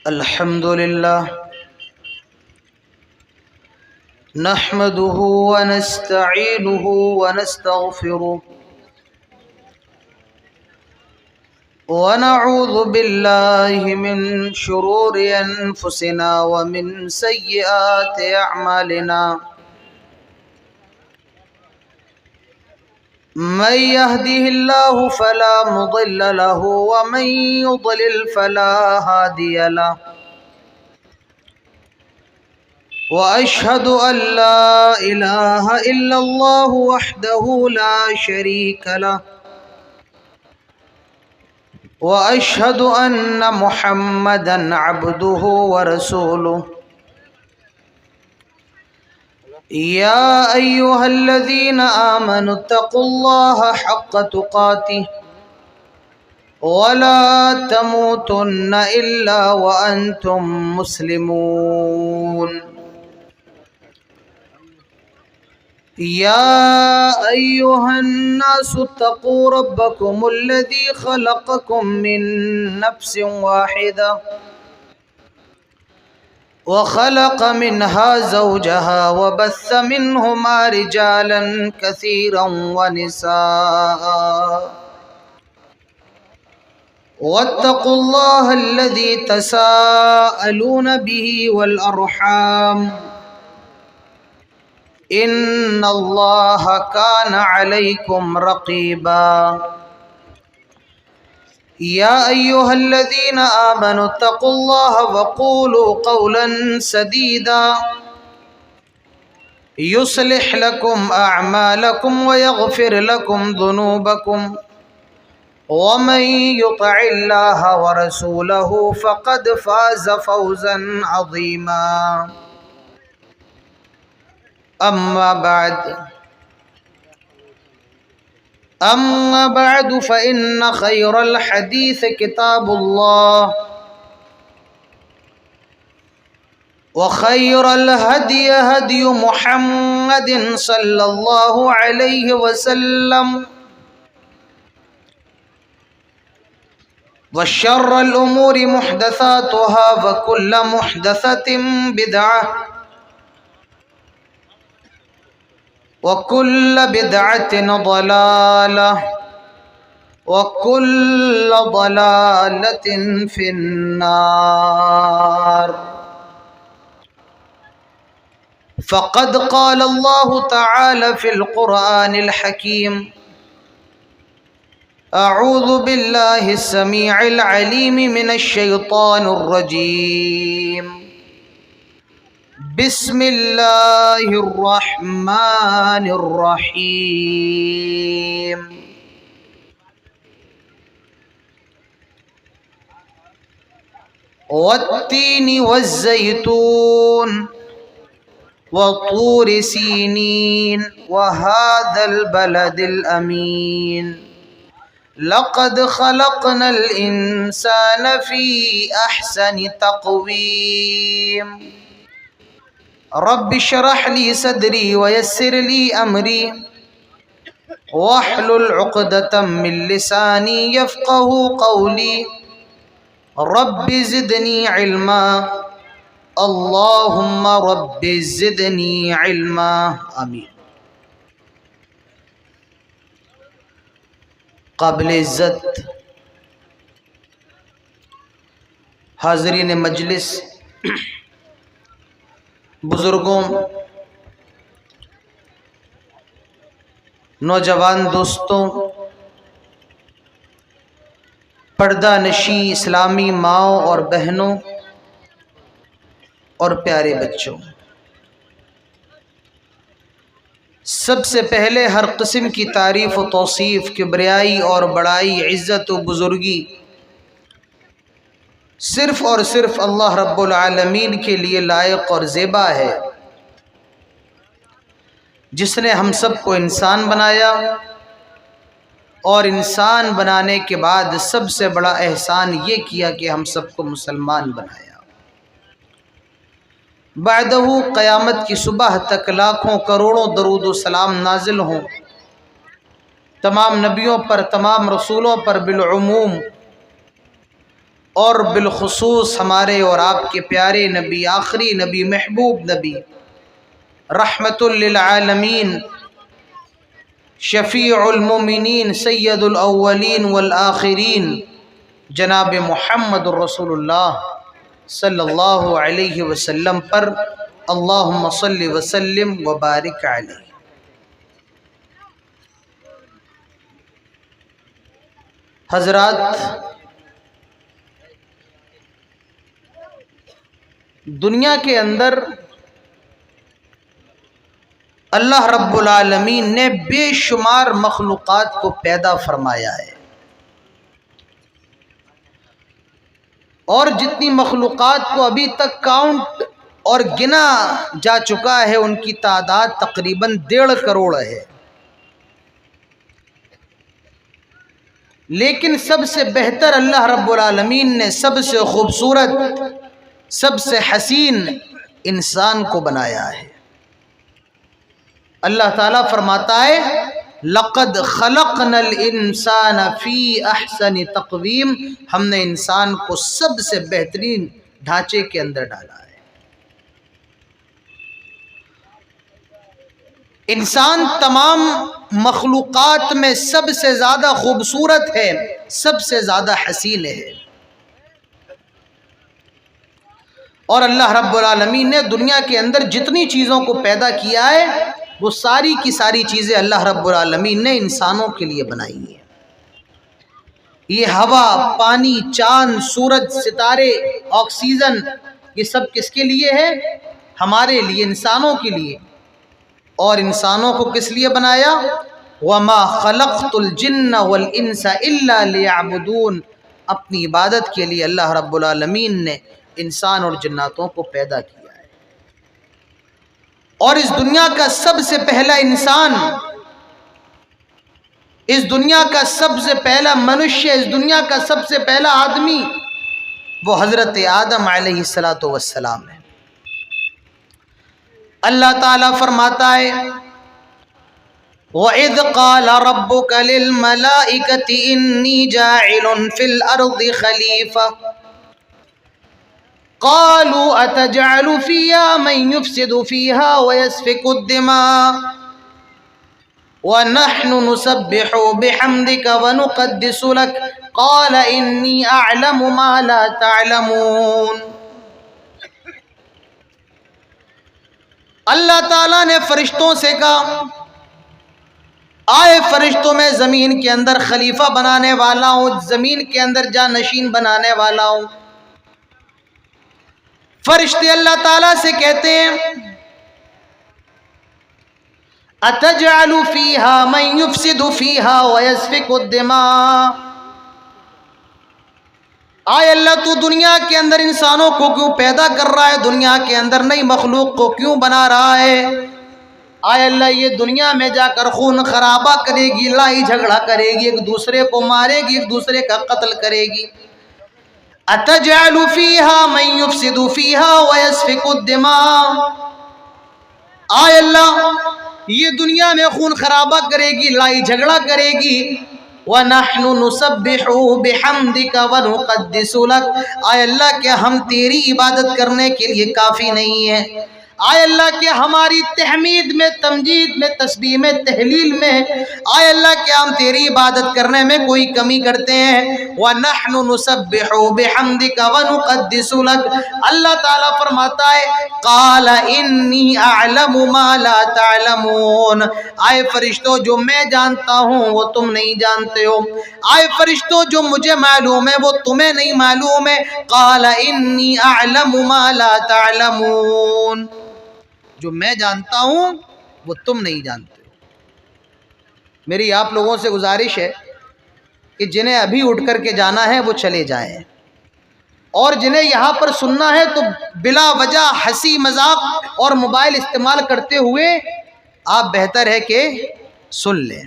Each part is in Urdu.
الحمد لله نحمده ونستعينه ونستغفره ونعوذ بالله من شرور أنفسنا ومن سيئات أعمالنا من يهده الله فلا مضل له ومن يضلل فلا هادي له وأشهد أن لا إله إلا الله وحده لا شريك له وأشهد أن محمدا عبده ورسوله يا أيها الذين آمنوا اتقوا الله حق تقاته ولا تموتن إلا وأنتم مسلمون يا أيها الناس اتقوا ربكم الذي خلقكم من نفس واحدة وخلق منها زوجها وبث منهما رجالا كثيرا ونساء واتقوا الله الذي تساءلون به والأرحام إن الله كان عليكم رقيبا يا أيها الذين آمنوا اتقوا الله وقولوا قولا سديدا يصلح لكم أعمالكم ويغفر لكم ذنوبكم ومن يطع الله ورسوله فقد فاز فوزا عظيما أما بعد فإن خير الحديث كتاب الله وخير الهدي هدي محمد صلى الله عليه وسلم وشر الأمور محدثاتها وكل محدثة بدعة وكل بدعة ضلالة وكل ضلالة في النار فقد قال الله تعالى في القرآن الحكيم أعوذ بالله السميع العليم من الشيطان الرجيم بسم الله الرحمن الرحيم والتين والزيتون وطور سينين وهذا البلد الأمين لقد خلقنا الإنسان في أحسن تقويم رب اشرح لي صدري ويسر لي أمري واحلل عقدة من لساني يفقه قولي رب زدني علما اللهم رب زدني علما آمین۔ قابل عزت حاضرین مجلس، بزرگوں، نوجوان دوستوں، پردہ نشیں اسلامی ماؤں اور بہنوں اور پیارے بچوں، سب سے پہلے ہر قسم کی تعریف و توصیف، کبریائی اور بڑائی، عزت و بزرگی صرف اور صرف اللہ رب العالمین کے لیے لائق اور زیبا ہے، جس نے ہم سب کو انسان بنایا اور انسان بنانے کے بعد سب سے بڑا احسان یہ کیا کہ ہم سب کو مسلمان بنایا۔ بعدہ قیامت کی صبح تک لاکھوں کروڑوں درود و سلام نازل ہوں تمام نبیوں پر، تمام رسولوں پر بالعموم، اور بالخصوص ہمارے اور آپ کے پیارے نبی، آخری نبی، محبوب نبی، رحمت للعالمین، شفیع المومنین، سید الاولین والآخرین، جناب محمد الرسول اللہ صلی اللہ علیہ وسلم پر اللہم صلی وسلم وبارک علیہ۔ حضرات، دنیا کے اندر اللہ رب العالمین نے بے شمار مخلوقات کو پیدا فرمایا ہے، اور جتنی مخلوقات کو ابھی تک کاؤنٹ اور گنا جا چکا ہے ان کی تعداد تقریباً 1.5 کروڑ ہے، لیکن سب سے بہتر اللہ رب العالمین نے، سب سے خوبصورت، سب سے حسین انسان کو بنایا ہے۔ اللہ تعالیٰ فرماتا ہے لَقَدْ خَلَقْنَا الْإِنسَانَ فِي أَحْسَنِ تَقْوِيمٍ، ہم نے انسان کو سب سے بہترین ڈھانچے کے اندر ڈالا ہے۔ انسان تمام مخلوقات میں سب سے زیادہ خوبصورت ہے، سب سے زیادہ حسین ہے، اور اللہ رب العالمین نے دنیا کے اندر جتنی چیزوں کو پیدا کیا ہے وہ ساری کی ساری چیزیں اللہ رب العالمین نے انسانوں کے لیے بنائی ہیں۔ یہ ہوا، پانی، چاند، سورج، ستارے، آکسیجن، یہ سب کس کے لیے ہے؟ ہمارے لیے، انسانوں کے لیے۔ اور انسانوں کو کس لیے بنایا؟ وَمَا خَلَقْتُ الْجِنَّ وَالْإِنسَ إِلَّا لِيَعْبُدُونَ، اپنی عبادت کے لیے اللہ رب العالمین نے انسان اور جناتوں کو پیدا کیا ہے۔ اور اس دنیا کا سب سے پہلا انسان، اس دنیا کا سب سے پہلا منشیہ، اس دنیا کا سب سے پہلا آدمی وہ حضرت آدم علیہ السلام ہے۔ اللہ تعالیٰ فرماتا ہے وَإِذْ قَالَ رَبُّكَ لِلْمَلَائِكَةِ إِنِّي جَاعِلٌ فِي الْأَرْضِ خَلِيفَةً قَالُوا أَتَجْعَلُ فِيهَا مَن يُفْسِدُ فِيهَا وَيَسْفِكُ الدِّمَاءَ وَنَحْنُ نُسَبِّحُ بِحَمْدِكَ وَنُقَدِّسُ لَكَ قَالَ إِنِّي أَعْلَمُ مَا لَا تَعْلَمُونَ۔ اللہ تعالیٰ نے فرشتوں سے کہا آئے فرشتوں میں زمین کے اندر خلیفہ بنانے والا ہوں، زمین کے اندر جانشین بنانے والا ہوں۔ فرشتے اللہ تعالیٰ سے کہتے ہیں أَتَجْعَلُ فِيهَا مَن يُفْسِدُ فِيهَا وَيَسْفِكُ الدِّمَاءَ، آئے اللہ تو دنیا کے اندر انسانوں کو کیوں پیدا کر رہا ہے، دنیا کے اندر نئی مخلوق کو کیوں بنا رہا ہے؟ آئے اللہ یہ دنیا میں جا کر خون خرابہ کرے گی، لڑائی جھگڑا کرے گی، ایک دوسرے کو مارے گی، ایک دوسرے کا قتل کرے گی۔ أَتَجْعَلُ فِيهَا مَن يُفْسِدُ فِيهَا وَيَسْفِكُ الدِّمَاءَ، آئے اللہ یہ دنیا میں خون خرابہ کرے گی، لڑائی جھگڑا کرے گی۔ وَنَحْنُ نُسَبِّحُ بِحَمْدِكَ وَنُقَدِّسُ لَكَ، آئے اللہ کہ ہم تیری عبادت کرنے کے لیے کافی نہیں ہے، آئے اللہ کہ ہماری تحمید میں، تمجید میں، تسبیح میں، تحلیل میں، آئے اللہ کہ ہم تیری عبادت کرنے میں کوئی کمی کرتے ہیں۔ وَنَحْنُ نُسَبِّحُ بِحَمْدِكَ وَنُقَدِّسُ لَكَ، اللہ تعالیٰ فرماتا ہے قَالَ إِنِّي أَعْلَمُ مَا لَا تَعْلَمُونَ، آئے فرشتوں جو میں جانتا ہوں وہ تم نہیں جانتے ہو، آئے فرشتوں جو مجھے معلوم ہے وہ تمہیں نہیں معلوم ہے۔ قَالَ إِنِّي أَعْلَمُ مَا لَا تَعْلَمُونَ، جو میں جانتا ہوں وہ تم نہیں جانتے ہو۔ میری آپ لوگوں سے گزارش ہے کہ جنہیں ابھی اٹھ کر کے جانا ہے وہ چلے جائیں، اور جنہیں یہاں پر سننا ہے تو بلا وجہ ہنسی مذاق اور موبائل استعمال کرتے ہوئے آپ بہتر ہے کہ سن لیں۔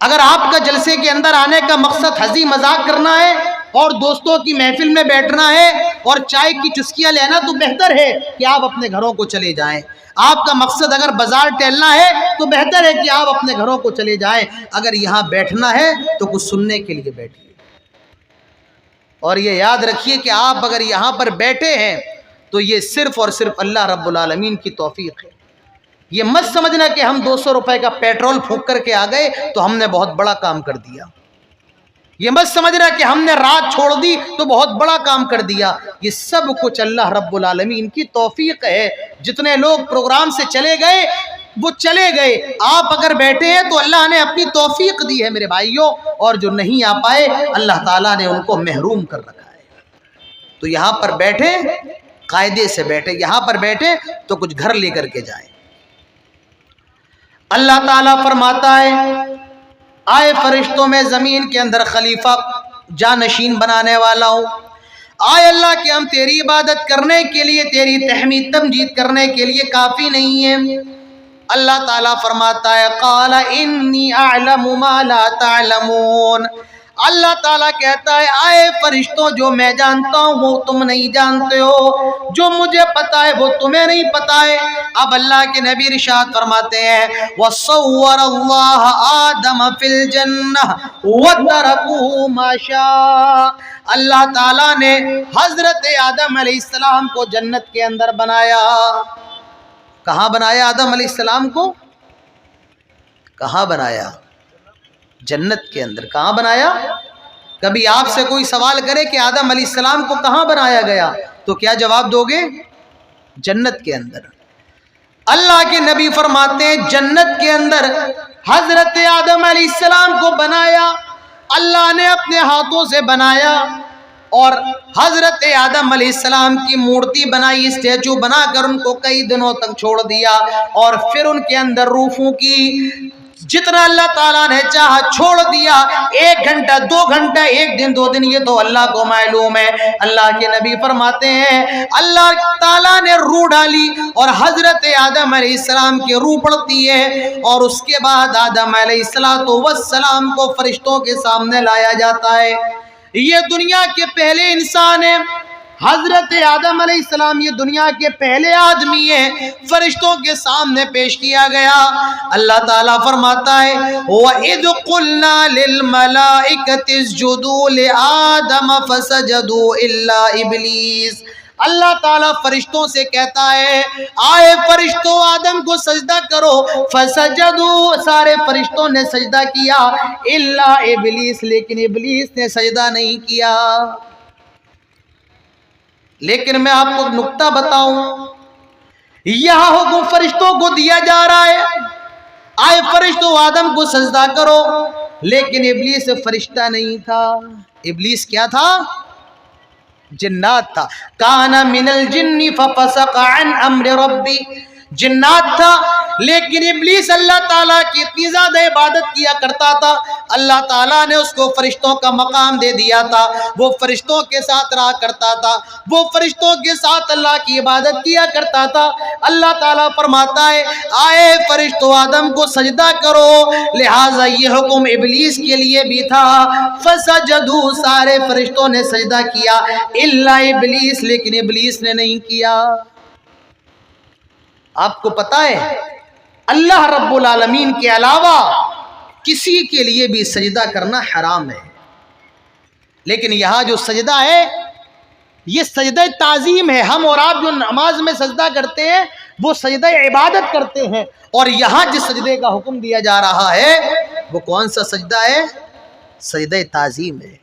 اگر آپ کا جلسے کے اندر آنے کا مقصد ہنسی مذاق کرنا ہے اور دوستوں کی محفل میں بیٹھنا ہے اور چائے کی چسکیاں لینا، تو بہتر ہے کہ آپ اپنے گھروں کو چلے جائیں۔ آپ کا مقصد اگر بازار ٹہلنا ہے تو بہتر ہے کہ آپ اپنے گھروں کو چلے جائیں۔ اگر یہاں بیٹھنا ہے تو کچھ سننے کے لیے بیٹھیے۔ اور یہ یاد رکھیے کہ آپ اگر یہاں پر بیٹھے ہیں تو یہ صرف اور صرف اللہ رب العالمین کی توفیق ہے۔ یہ مت سمجھنا کہ ہم 200 روپے کا پیٹرول پھونک کر کے آ گئے تو ہم نے بہت بڑا کام کر دیا۔ یہ مت سمجھنا کہ ہم نے رات چھوڑ دی تو بہت بڑا کام کر دیا۔ یہ سب کچھ اللہ رب العالمین کی توفیق ہے۔ جتنے لوگ پروگرام سے چلے گئے وہ چلے گئے، آپ اگر بیٹھے ہیں تو اللہ نے اپنی توفیق دی ہے میرے بھائیوں، اور جو نہیں آ پائے اللہ تعالیٰ نے ان کو محروم کر رکھا ہے۔ تو یہاں پر بیٹھے قاعدے سے بیٹھے، یہاں پر بیٹھے تو کچھ گھر لے کر کے جائیں۔ اللہ تعالیٰ فرماتا ہے آئے فرشتوں میں زمین کے اندر خلیفہ جانشین بنانے والا ہوں، آئے اللہ کہ ہم تیری عبادت کرنے کے لیے، تیری تحمید تمجید کرنے کے لیے کافی نہیں ہیں۔ اللہ تعالیٰ فرماتا ہے قال انی اعلم ما لا تعلمون، اللہ تعالیٰ کہتا ہے آئے فرشتوں جو میں جانتا ہوں وہ تم نہیں جانتے ہو، جو مجھے پتا ہے وہ تمہیں نہیں پتا ہے۔ اب اللہ کے نبی ارشاد فرماتے ہیں وَصَوَّرَ اللَّهَ آدَمَ فِي الْجَنَّةِ وَتَرَكُهُ مَا شَاءَ، اللہ تعالیٰ نے حضرت آدم علیہ السلام کو جنت کے اندر بنایا۔ کہاں بنایا آدم علیہ السلام کو؟ کہاں بنایا؟ جنت کے اندر۔ کہاں بنایا؟ کبھی آپ سے کوئی سوال کرے کہ آدم علیہ السلام کو کہاں بنایا گیا تو کیا جواب دو گے؟ جنت کے اندر۔ اللہ کے نبی فرماتے ہیں جنت کے اندر حضرت آدم علیہ السلام کو بنایا، اللہ نے اپنے ہاتھوں سے بنایا، اور حضرت آدم علیہ السلام کی مورتی بنائی، اسٹیچو بنا کر ان کو کئی دنوں تک چھوڑ دیا، اور پھر ان کے اندر روحوں کی جتنا اللہ تعالیٰ نے چاہا چھوڑ دیا، 1 گھنٹہ 2 گھنٹہ 1 دن 2 دن، یہ تو اللہ کو معلوم ہے۔ اللہ کے نبی فرماتے ہیں اللہ تعالیٰ نے روح ڈالی اور حضرت آدم علیہ السلام کی روح پڑتی ہے، اور اس کے بعد آدم علیہ السلام کو فرشتوں کے سامنے لایا جاتا ہے۔ یہ دنیا کے پہلے انسان ہیں، حضرت آدم علیہ السلام یہ دنیا کے پہلے آدمی ہیں، فرشتوں کے سامنے پیش کیا گیا۔ اللہ تعالیٰ فرماتا ہے وَإِذْ قُلْنَا لِلْمَلَائِكَةِ اسْجُدُوا لِآدَمَ فَسَجَدُوا إِلَّا إِبْلِيسَ، اللہ تعالیٰ فرشتوں سے کہتا ہے آئے فرشتوں آدم کو سجدہ کرو، فسجدوا، سارے فرشتوں نے سجدہ کیا، الا ابلیس، لیکن ابلیس نے سجدہ نہیں کیا۔ لیکن میں آپ کو نکتہ بتاؤں، یہاں حکم فرشتوں کو دیا جا رہا ہے آئے فرشتوں آدم کو سجدہ کرو، لیکن ابلیس فرشتہ نہیں تھا۔ ابلیس کیا تھا؟ جنات تھا۔ کان من الجن ففسق عن امر ربی، جنات تھا، لیکن ابلیس اللہ تعالیٰ کی اتنی زیادہ عبادت کیا کرتا تھا، اللہ تعالیٰ نے اس کو فرشتوں کا مقام دے دیا تھا، وہ فرشتوں کے ساتھ رہا کرتا تھا، وہ فرشتوں کے ساتھ اللہ کی عبادت کیا کرتا تھا۔ اللہ تعالیٰ فرماتا ہے آئے فرشتوں آدم کو سجدہ کرو، لہٰذا یہ حکم ابلیس کے لیے بھی تھا، فسجدوا، سارے فرشتوں نے سجدہ کیا، الا ابلیس، لیکن ابلیس نے نہیں کیا۔ آپ کو پتا ہے اللہ رب العالمین کے علاوہ کسی کے لیے بھی سجدہ کرنا حرام ہے، لیکن یہاں جو سجدہ ہے یہ سجدہ تعظیم ہے۔ ہم اور آپ جو نماز میں سجدہ کرتے ہیں وہ سجدہ عبادت کرتے ہیں، اور یہاں جس سجدے کا حکم دیا جا رہا ہے وہ کون سا سجدہ ہے؟ سجدہ تعظیم ہے۔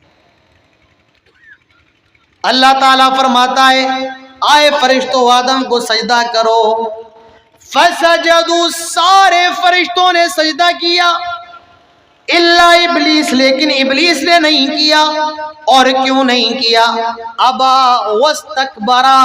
اللہ تعالیٰ فرماتا ہے آئے فرشتوں آدم کو سجدہ کرو، فسجدوا، سارے فرشتوں نے سجدہ کیا، الا ابلیس، لیکن ابلیس نے نہیں کیا۔ اور کیوں نہیں کیا؟ ابا واستکبرا،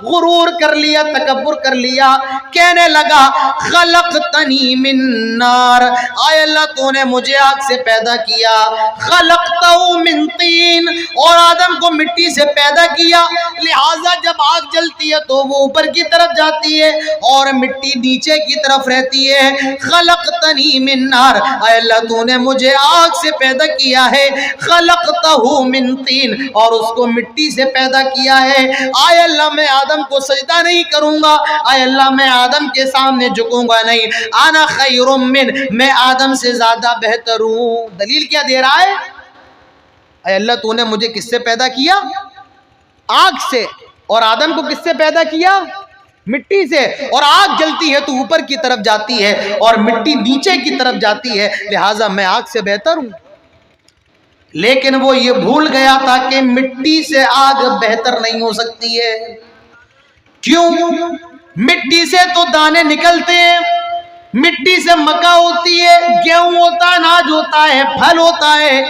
غرور کر لیا، تکبر کر لیا، کہنے لگا خلقتنی من نار، آئے اللہ تو نے مجھے آگ سے پیدا کیا، خلقتہ من طین، اور آدم کو مٹی سے پیدا کیا، لہٰذا جب آگ جلتی ہے تو وہ اوپر کی طرف جاتی ہے اور مٹی نیچے کی طرف رہتی ہے۔ خلقتنی من نار، آئے اللہ تو نے مجھے آگ سے پیدا کیا ہے، خلقتہ من طین، اور اس کو مٹی سے پیدا کیا ہے۔ آئے اللہ میں آدم کو سجدہ نہیں کروں گا، آئے اللہ میں آدم کے سامنے جھکوں گا نہیں، انا خیر من، میں آدم سے زیادہ بہتر ہوں۔ دلیل کیا دے رہا ہے؟ اے اللہ تو نے مجھے کس سے پیدا کیا؟ آگ سے. اور آدم کو کس سے پیدا کیا؟ مٹی سے. اور آگ جلتی ہے تو اوپر کی طرف جاتی ہے اور مٹی نیچے کی طرف جاتی ہے، لہٰذا میں آگ سے بہتر ہوں. لیکن وہ یہ بھول گیا تھا کہ مٹی سے آگ بہتر نہیں ہو سکتی ہے. کیوں؟ مٹی سے تو دانے نکلتے ہیں، مٹی سے مکا ہوتی ہے، گیہوں ہوتا ہے، اناج ہوتا ہے، پھل ہوتا ہے.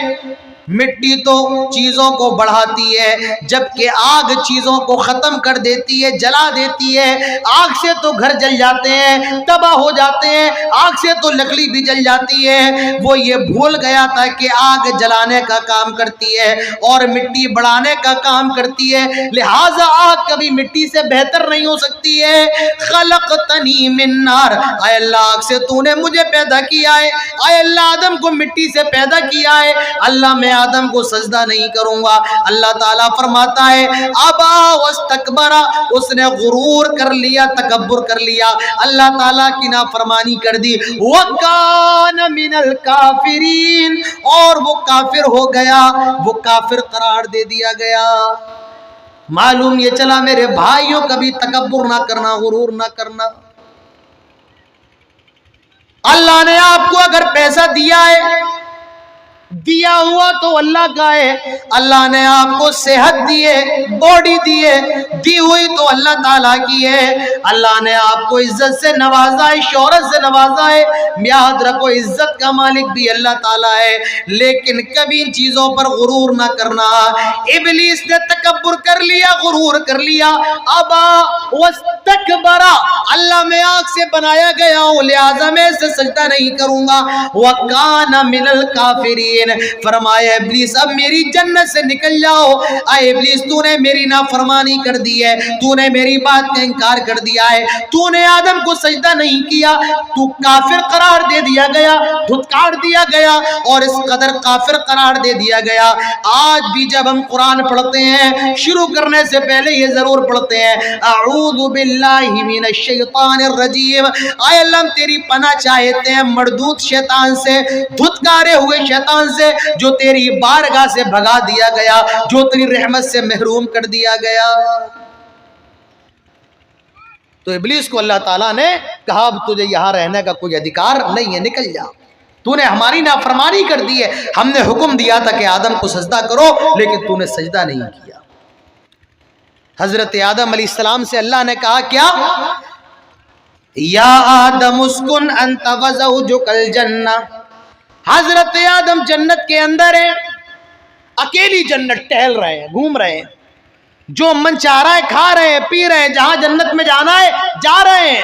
مٹی تو چیزوں کو بڑھاتی ہے، جبکہ آگ چیزوں کو ختم کر دیتی ہے، جلا دیتی ہے. آگ سے تو گھر جل جاتے ہیں، تباہ ہو جاتے ہیں، آگ سے تو لکڑی بھی جل جاتی ہے. وہ یہ بھول گیا تھا کہ آگ جلانے کا کام کرتی ہے اور مٹی بڑھانے کا کام کرتی ہے، لہٰذا آگ کبھی مٹی سے بہتر نہیں ہو سکتی ہے. خلقتنی من نار، اے اللہ آگ سے تو نے مجھے پیدا کیا ہے. اے اللہ آدم کو مٹی سے پیدا کیا ہے، اللہ میں آدم کو سجدہ نہیں کروں گا. اللہ تعالیٰ فرماتا ہے ابا واستکبر، اس نے غرور کر لیا، تکبر کر لیا، اللہ تعالیٰ کی نافرمانی کر دی. وکان من الکافرین، اور وہ کافر ہو گیا، وہ کافر قرار دے دیا گیا. معلوم یہ چلا میرے بھائیوں، کبھی تکبر نہ کرنا، غرور نہ کرنا. اللہ نے آپ کو اگر پیسہ دیا ہے، دیا ہوا تو اللہ کا ہے. اللہ نے آپ کو صحت دی ہے، باڈی دی ہے، دی ہوئی تو اللہ تعالیٰ کی ہے. اللہ نے آپ کو عزت سے نوازا ہے، شہرت سے نوازا ہے. یاد رکھو عزت کا مالک بھی اللہ تعالیٰ ہے، لیکن کبھی ان چیزوں پر غرور نہ کرنا. ابلیس نے تکبر کر لیا، غرور کر لیا. ابا واستکبر، اللہ میں آگ سے بنایا گیا ہوں لہذا میں اسے سجدہ نہیں کروں گا. وکان من الکافرین، فرمایا ابلیس اب میری جنت سے نکل جاؤ. اے ابلیس تو نے میری نافرمانی کر دی ہے، تو نے میری بات کا انکار کر دیا ہے، تو نے آدم کو سجدہ نہیں کیا، تو کافر قرار دے دیا گیا، دھتکار دیا گیا اور اس قدر کافر قرار دے دیا گیا. آج بھی جب ہم قرآن پڑھتے ہیں شروع کرنے سے پہلے یہ ضرور پڑھتے ہیں اعوذ باللہ من الشیطان الرجیم، اے اللہ ہم تیری پناہ چاہتے ہیں مردود شیطان سے، دھتکارے ہوئے شیطان سے، جو تیری بارگاہ سے بھگا دیا گیا، جو تیری رحمت سے محروم کر دیا گیا. تو ابلیس کو اللہ تعالیٰ نے کہا اب تجھے یہاں رہنے کا کوئی ادھیکار نہیں ہے، نکل جا، تو نے ہماری نافرمانی کر دی ہے. ہم نے حکم دیا تھا کہ آدم کو سجدہ کرو لیکن تو نے سجدہ نہیں کیا. حضرت آدم علیہ السلام سے اللہ نے کہا کیا؟ یا آدم اسکن انت وزوجک الجنہ. حضرت آدم جنت کے اندر ہیں، اکیلی جنت، ٹہل رہے ہیں، گھوم رہے ہیں، جو من چاہ رہا ہے کھا رہے ہیں، پی رہے ہیں، جہاں جنت میں جانا ہے جا رہے ہیں،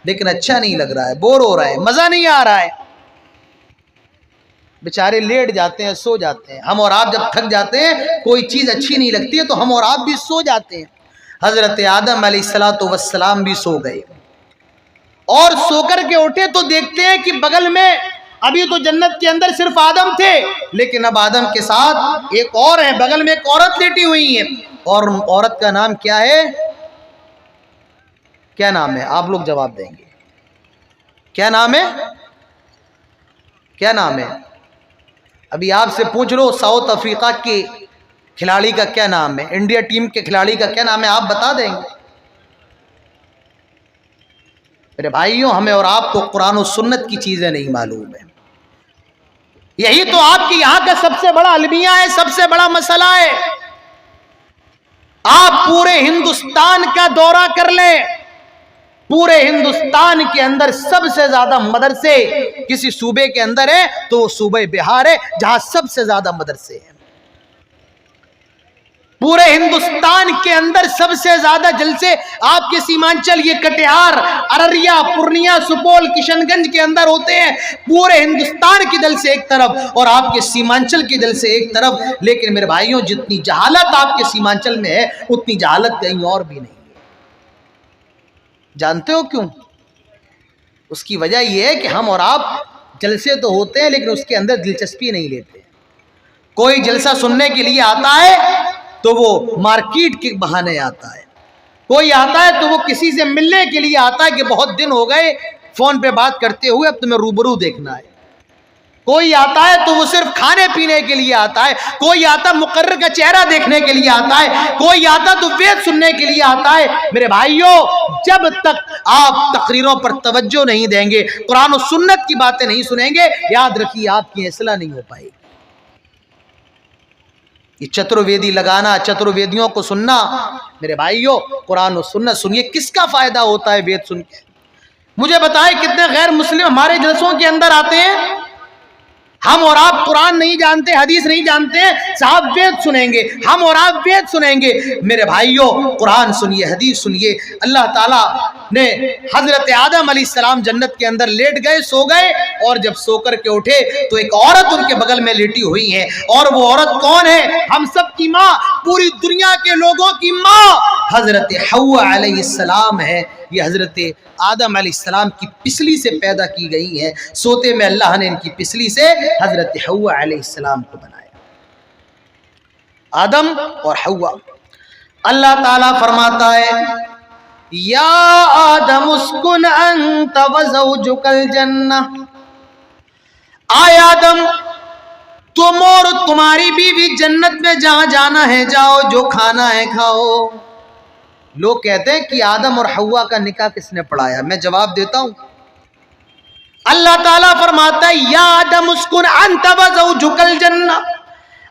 لیکن اچھا نہیں لگ رہا ہے، بور ہو رہا ہے، مزہ نہیں آ رہا ہے. بیچارے لیٹ جاتے ہیں، سو جاتے ہیں. ہم اور آپ جب تھک جاتے ہیں کوئی چیز اچھی نہیں لگتی ہے تو ہم اور آپ بھی سو جاتے ہیں. حضرت آدم علیہ السلام بھی سو گئے اور سو کر کے اٹھے تو دیکھتے ہیں کہ بغل میں، ابھی تو جنت کے اندر صرف آدم تھے لیکن اب آدم کے ساتھ ایک اور ہے، بغل میں ایک عورت لیٹی ہوئی ہے. اور عورت کا نام کیا ہے؟ کیا نام ہے؟ آپ لوگ جواب دیں گے. کیا نام ہے؟ کیا نام ہے؟ ابھی آپ سے پوچھ لو ساؤتھ افریقہ کے کھلاڑی کا کیا نام ہے، انڈیا ٹیم کے کھلاڑی کا کیا نام ہے، آپ بتا دیں گے. میرے بھائیوں ہمیں اور آپ کو قرآن و سنت کی چیزیں نہیں معلوم ہیں. یہی تو آپ کی یہاں کا سب سے بڑا المیہ ہے، سب سے بڑا مسئلہ ہے. آپ پورے ہندوستان کا دورہ کر لیں، پورے ہندوستان کے اندر سب سے زیادہ مدرسے کسی صوبے کے اندر ہے تو وہ صوبہ بہار ہے جہاں سب سے زیادہ مدرسے ہیں. پورے ہندوستان کے اندر سب سے زیادہ جلسے آپ کے سیمانچل، یہ کٹیہار، ارریا، پورنیہ، سپول، کشن گنج کے اندر ہوتے ہیں. پورے ہندوستان کے جلسے ایک طرف اور آپ کے سیمانچل کے جلسے ایک طرف. لیکن میرے بھائیوں جتنی جہالت آپ کے سیمانچل میں ہے اتنی جہالت کہیں اور بھی نہیں ہے. جانتے ہو کیوں؟ اس کی وجہ یہ ہے کہ ہم اور آپ جلسے تو ہوتے ہیں لیکن اس کے اندر دلچسپی نہیں لیتے. کوئی جلسہ سننے کے لیے آتا ہے تو وہ مارکیٹ کے بہانے آتا ہے، کوئی آتا ہے تو وہ کسی سے ملنے کے لیے آتا ہے کہ بہت دن ہو گئے فون پہ بات کرتے ہوئے، اب تمہیں روبرو دیکھنا ہے. کوئی آتا ہے تو وہ صرف کھانے پینے کے لیے آتا ہے، کوئی آتا مقرر کا چہرہ دیکھنے کے لیے آتا ہے، کوئی آتا تو وید سننے کے لیے آتا ہے۔ میرے بھائیوں، جب تک آپ تقریروں پر توجہ نہیں دیں گے، قرآن و سنت کی باتیں نہیں سنیں گے، یاد رکھیے آپ کی اصلاح نہیں ہو پائے گی۔ یہ چترویدی لگانا، چترویدیوں کو سننا، میرے بھائیوں قرآن و سنت سنیے۔ کس کا فائدہ ہوتا ہے وید سن کے؟ مجھے بتائیں کتنے غیر مسلم ہمارے جلسوں کے اندر آتے ہیں؟ ہم اور آپ قرآن نہیں جانتے، حدیث نہیں جانتے، صاحب وید سنیں گے، ہم اور آپ وید سنیں گے۔ میرے بھائیوں قرآن سنیے، حدیث سنیے۔ اللہ تعالیٰ نے حضرت آدم علیہ السلام جنت کے اندر لیٹ گئے، سو گئے، اور جب سو کر کے اٹھے تو ایک عورت ان کے بغل میں لیٹی ہوئی ہے، اور وہ عورت کون ہے؟ ہم سب کی ماں، پوری دنیا کے لوگوں کی ماں حضرت حوا علیہ السلام ہے۔ یہ حضرت آدم علیہ السلام کی پسلی سے پیدا کی گئی ہیں۔ سوتے میں اللہ نے ان کی پسلی سے حضرت حوا علیہ السلام کو بنایا، آدم اور حوا۔ اللہ تعالیٰ فرماتا ہے یا آدم اسکن انت وزوجک الجنہ، آئے آدم تم اور تمہاری بیوی جنت میں جہاں جانا ہے جاؤ، جو کھانا ہے کھاؤ۔ لوگ کہتے ہیں کہ آدم اور حوا کا نکاح کس نے پڑھایا؟ میں جواب دیتا ہوں، اللہ تعالیٰ فرماتا ہے یا آدم اسکن انت وزوجک الجنہ،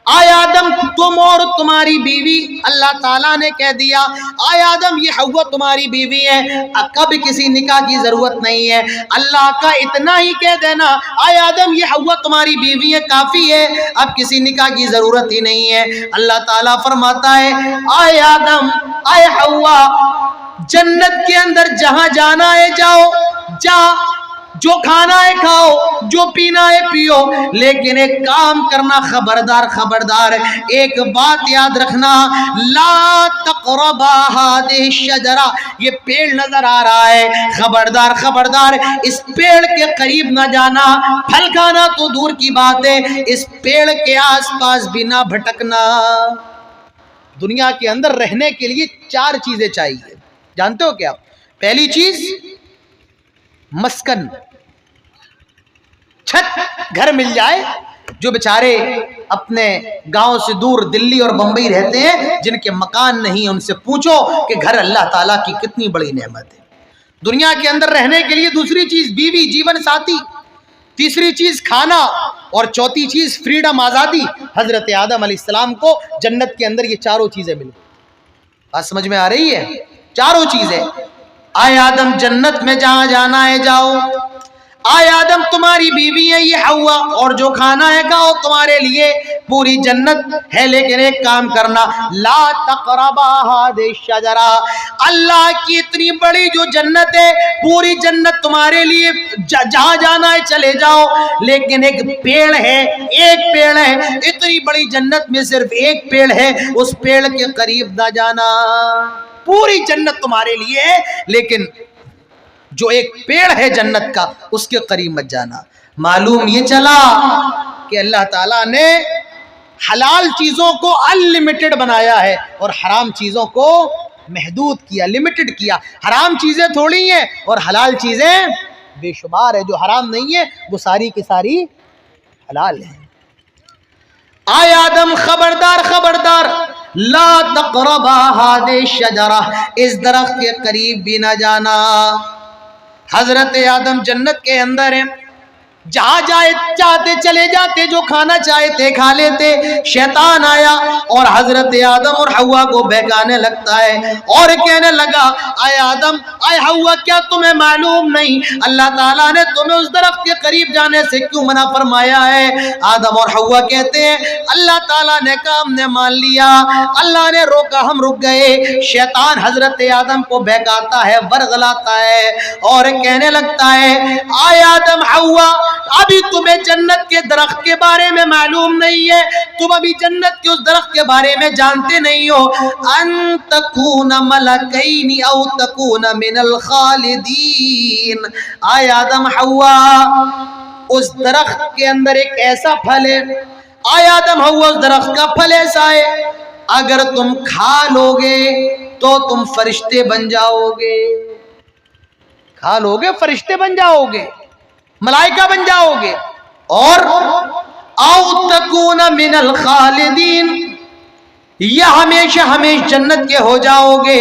آئے آدم تم اور تمہاری بیوی، اللہ تعالیٰ نے کہہ دیا آئے آدم یہ حوا تمہاری بیوی ہے، کب کسی نکاح کی ضرورت نہیں ہے۔ اللہ کا اتنا ہی کہہ دینا آئے آدم یہ حوا تمہاری بیوی ہے کافی ہے، اب کسی نکاح کی ضرورت ہی نہیں ہے۔ اللہ تعالیٰ فرماتا ہے آئے آدم آئے حوا جنت کے اندر جہاں جانا ہے جاؤ، جا، جو کھانا ہے کھاؤ، جو پینا ہے پیو، لیکن ایک کام کرنا، خبردار خبردار، ایک بات یاد رکھنا، لا تقربا هذه الشجرہ، یہ پیڑ نظر آ رہا ہے، خبردار خبردار اس پیڑ کے قریب نہ جانا، پھل کھانا تو دور کی بات ہے، اس پیڑ کے آس پاس بھی نہ بھٹکنا۔ دنیا کے اندر رہنے کے لیے 4 چیزیں چاہیے، جانتے ہو کیا؟ پہلی چیز مسکن، چھت، گھر مل جائے۔ جو بیچارے اپنے گاؤں سے دور دلی اور بمبئی رہتے ہیں، جن کے مکان نہیں، ان سے پوچھو کہ گھر اللہ تعالیٰ کی کتنی بڑی نعمت ہے۔ دنیا کے اندر رہنے کے لیے دوسری چیز بیوی، جیون ساتھی، تیسری چیز کھانا، اور چوتھی چیز فریڈم، آزادی۔ حضرت آدم علیہ السلام کو جنت کے اندر یہ 4 چیزیں ملی۔ بات سمجھ میں آ رہی ہے؟ 4 چیزیں، آئے آدم جنت میں جہاں جانا ہے جاؤ، آئے آدم تمہاری بیوی ہے یہ حوا، اور جو کھانا ہے کھاؤ، تمہارے لیے پوری جنت ہے، لیکن ایک کام کرنا، لا تقربا هذه الشجرہ، اللہ کی اتنی بڑی جو جنت ہے، پوری جنت تمہارے لیے، جہاں جانا ہے چلے جاؤ، لیکن ایک پیڑ ہے، ایک پیڑ ہے، اتنی بڑی جنت میں صرف ایک پیڑ ہے، اس پیڑ کے قریب نہ جانا۔ پوری جنت تمہارے لیے ہے، لیکن جو ایک پیڑ ہے جنت کا، اس کے قریب مت جانا۔ معلوم یہ چلا کہ اللہ تعالیٰ نے حلال چیزوں کو انلمیٹڈ بنایا ہے، اور حرام چیزوں کو محدود کیا، لمیٹڈ کیا۔ حرام چیزیں تھوڑی ہیں اور حلال چیزیں بے شمار ہیں، جو حرام نہیں ہے وہ ساری کی ساری حلال ہیں۔ آئے آدم خبردار خبردار، لا تقربا هذه الشجرہ، اس درخت کے قریب بھی نہ جانا۔ حضرت آدم جنت کے اندر ہیں، جہاں جائے چاہتے چلے جاتے، جو کھانا چاہتے کھا لیتے۔ شیطان آیا اور حضرت آدم اور حوا کو بہکانے لگتا ہے، اور کہنے لگا اے آدم اے حوا، کیا تمہیں معلوم نہیں اللہ تعالیٰ نے تمہیں اس درخت کے قریب جانے سے کیوں منع فرمایا ہے؟ آدم اور حوا کہتے ہیں اللہ تعالیٰ نے کہا ہم نے مان لیا، اللہ نے روکا ہم رک گئے۔ شیطان حضرت آدم کو بہکاتا ہے، ورغلاتا ہے، اور کہنے لگتا ہے اے آدم حوا، ابھی تمہیں جنت کے درخت کے بارے میں معلوم نہیں ہے، تم ابھی جنت کے اس درخت کے بارے میں جانتے نہیں ہو۔ ان تکون ملکین او تکون من الخالدین، آئے آدم حوا اس درخت کے اندر ایک ایسا پھل ہے، آئے آدم حوا اس درخت کا پھل ایسا ہے، اگر تم کھا لوگے تو تم فرشتے بن جاؤ گے، کھا لوگے فرشتے بن جاؤ گے، ملائکہ بن جاؤ گے۔ اور او تکون من الخالدین، یا ہمیشہ ہمیشہ جنت کے ہو جاؤ گے،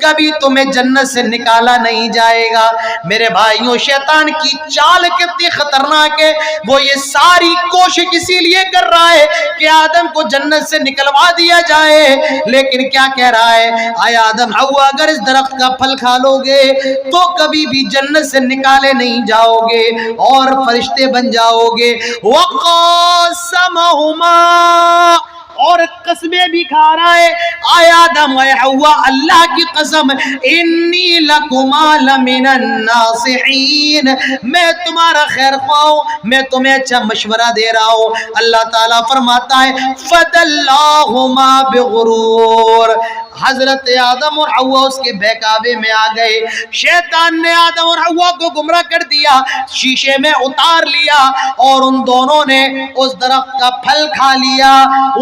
کبھی تمہیں جنت سے نکالا نہیں جائے گا۔ میرے بھائیوں، شیطان کی چال کتنی خطرناک ہے، وہ یہ ساری کوشش اسی لیے کر رہا ہے کہ آدم کو جنت سے نکلوا دیا جائے، لیکن کیا کہہ رہا ہے؟ آیا آدم حوا اگر اس درخت کا پھل کھا لو گے تو کبھی بھی جنت سے نکالے نہیں جاؤ گے اور فرشتے بن جاؤ گے۔ وَقَاسَمَهُمَا، اور قسمیں بھی کھا رہا ہے، آئے آدم اے حوا اللہ کی قسم، انی لکما لمن الناصحین، میں تمہارا خیر خواہ ہوں، میں تمہیں اچھا مشورہ دے رہا ہوں۔ اللہ تعالیٰ فرماتا ہے فَدَلَّاهُمَا بِغُرُورٍ، حضرت آدم اور حوا اس کے بہکاوے میں آ گئے، شیطان نے آدم اور حوا کو گمراہ کر دیا، شیشے میں اتار لیا اور ان دونوں نے اس درخت کا پھل کھا لیا۔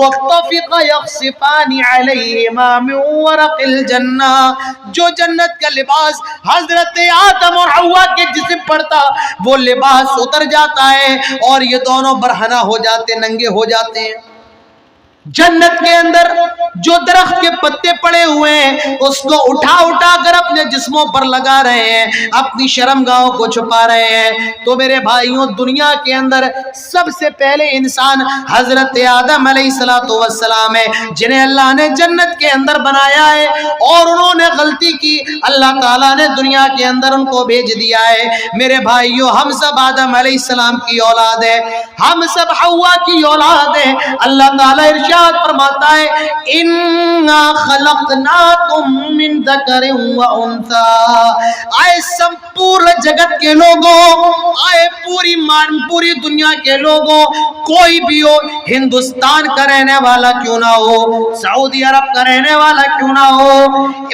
وَاتَّفِقَ يَخْصِفَانِ عَلَيْهِمَا مِنْ وَرَقِ الْجَنَّةِ، جو جنت کا لباس حضرت آدم اور حوا کے جسم پڑتا وہ لباس اتر جاتا ہے اور یہ دونوں برہنہ ہو جاتے، ننگے ہو جاتے ہیں۔ جنت کے اندر جو درخت کے پتے پڑے ہوئے ہیں اس کو اٹھا اٹھا کر اپنے جسموں پر لگا رہے ہیں، اپنی شرمگاہوں کو چھپا رہے ہیں۔ تو میرے بھائیوں، دنیا کے اندر سب سے پہلے انسان حضرت آدم علیہ السلام ہے، جنہیں اللہ نے جنت کے اندر بنایا ہے، اور انہوں نے غلطی کی، اللہ تعالیٰ نے دنیا کے اندر ان کو بھیج دیا ہے۔ میرے بھائیوں، ہم سب آدم علیہ السلام کی اولاد ہیں، ہم سب حوا کی اولاد ہیں۔ اللہ تعالیٰ ارشاد فرماتا ہے اِنَّا خَلَقْنَاكُم مِّن ذَكَرٍ وَأُنثَىٰ، آئے سمپور جگت کے لوگوں، آئے پوری دنیا کے لوگوں، کوئی بھی ہو، ہندوستان کا رہنے والا کیوں نہ ہو، سعودی عرب کا رہنے والا کیوں نہ ہو،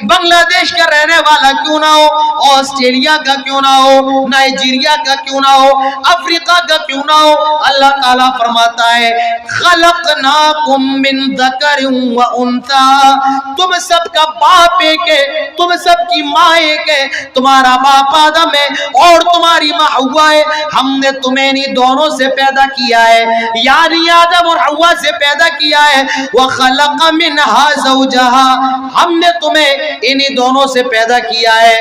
بنگلہ دیش کا رہنے والا کیوں نہ ہو، آسٹریلیا کا کیوں نہ ہو، نائجیریا کا کیوں نہ ہو، افریقہ کا کیوں نہ ہو، اللہ تعالیٰ فرماتا ہے خَلَقْنَاكُم من ذکر و انثیٰ، تم سب کا باپ ایک ہے، تم سب کی ماں ایک ہے، تمہارا باپ آدم ہے اور تمہاری ماں حوا ہے، ہم نے تمہیں انہی دونوں سے پیدا کیا ہے، یعنی آدم اور حوا سے پیدا کیا ہے۔ وَخَلَقَ مِنْهَا زَوْجَهَا، ہم نے تمہیں انہی دونوں سے پیدا کیا ہے،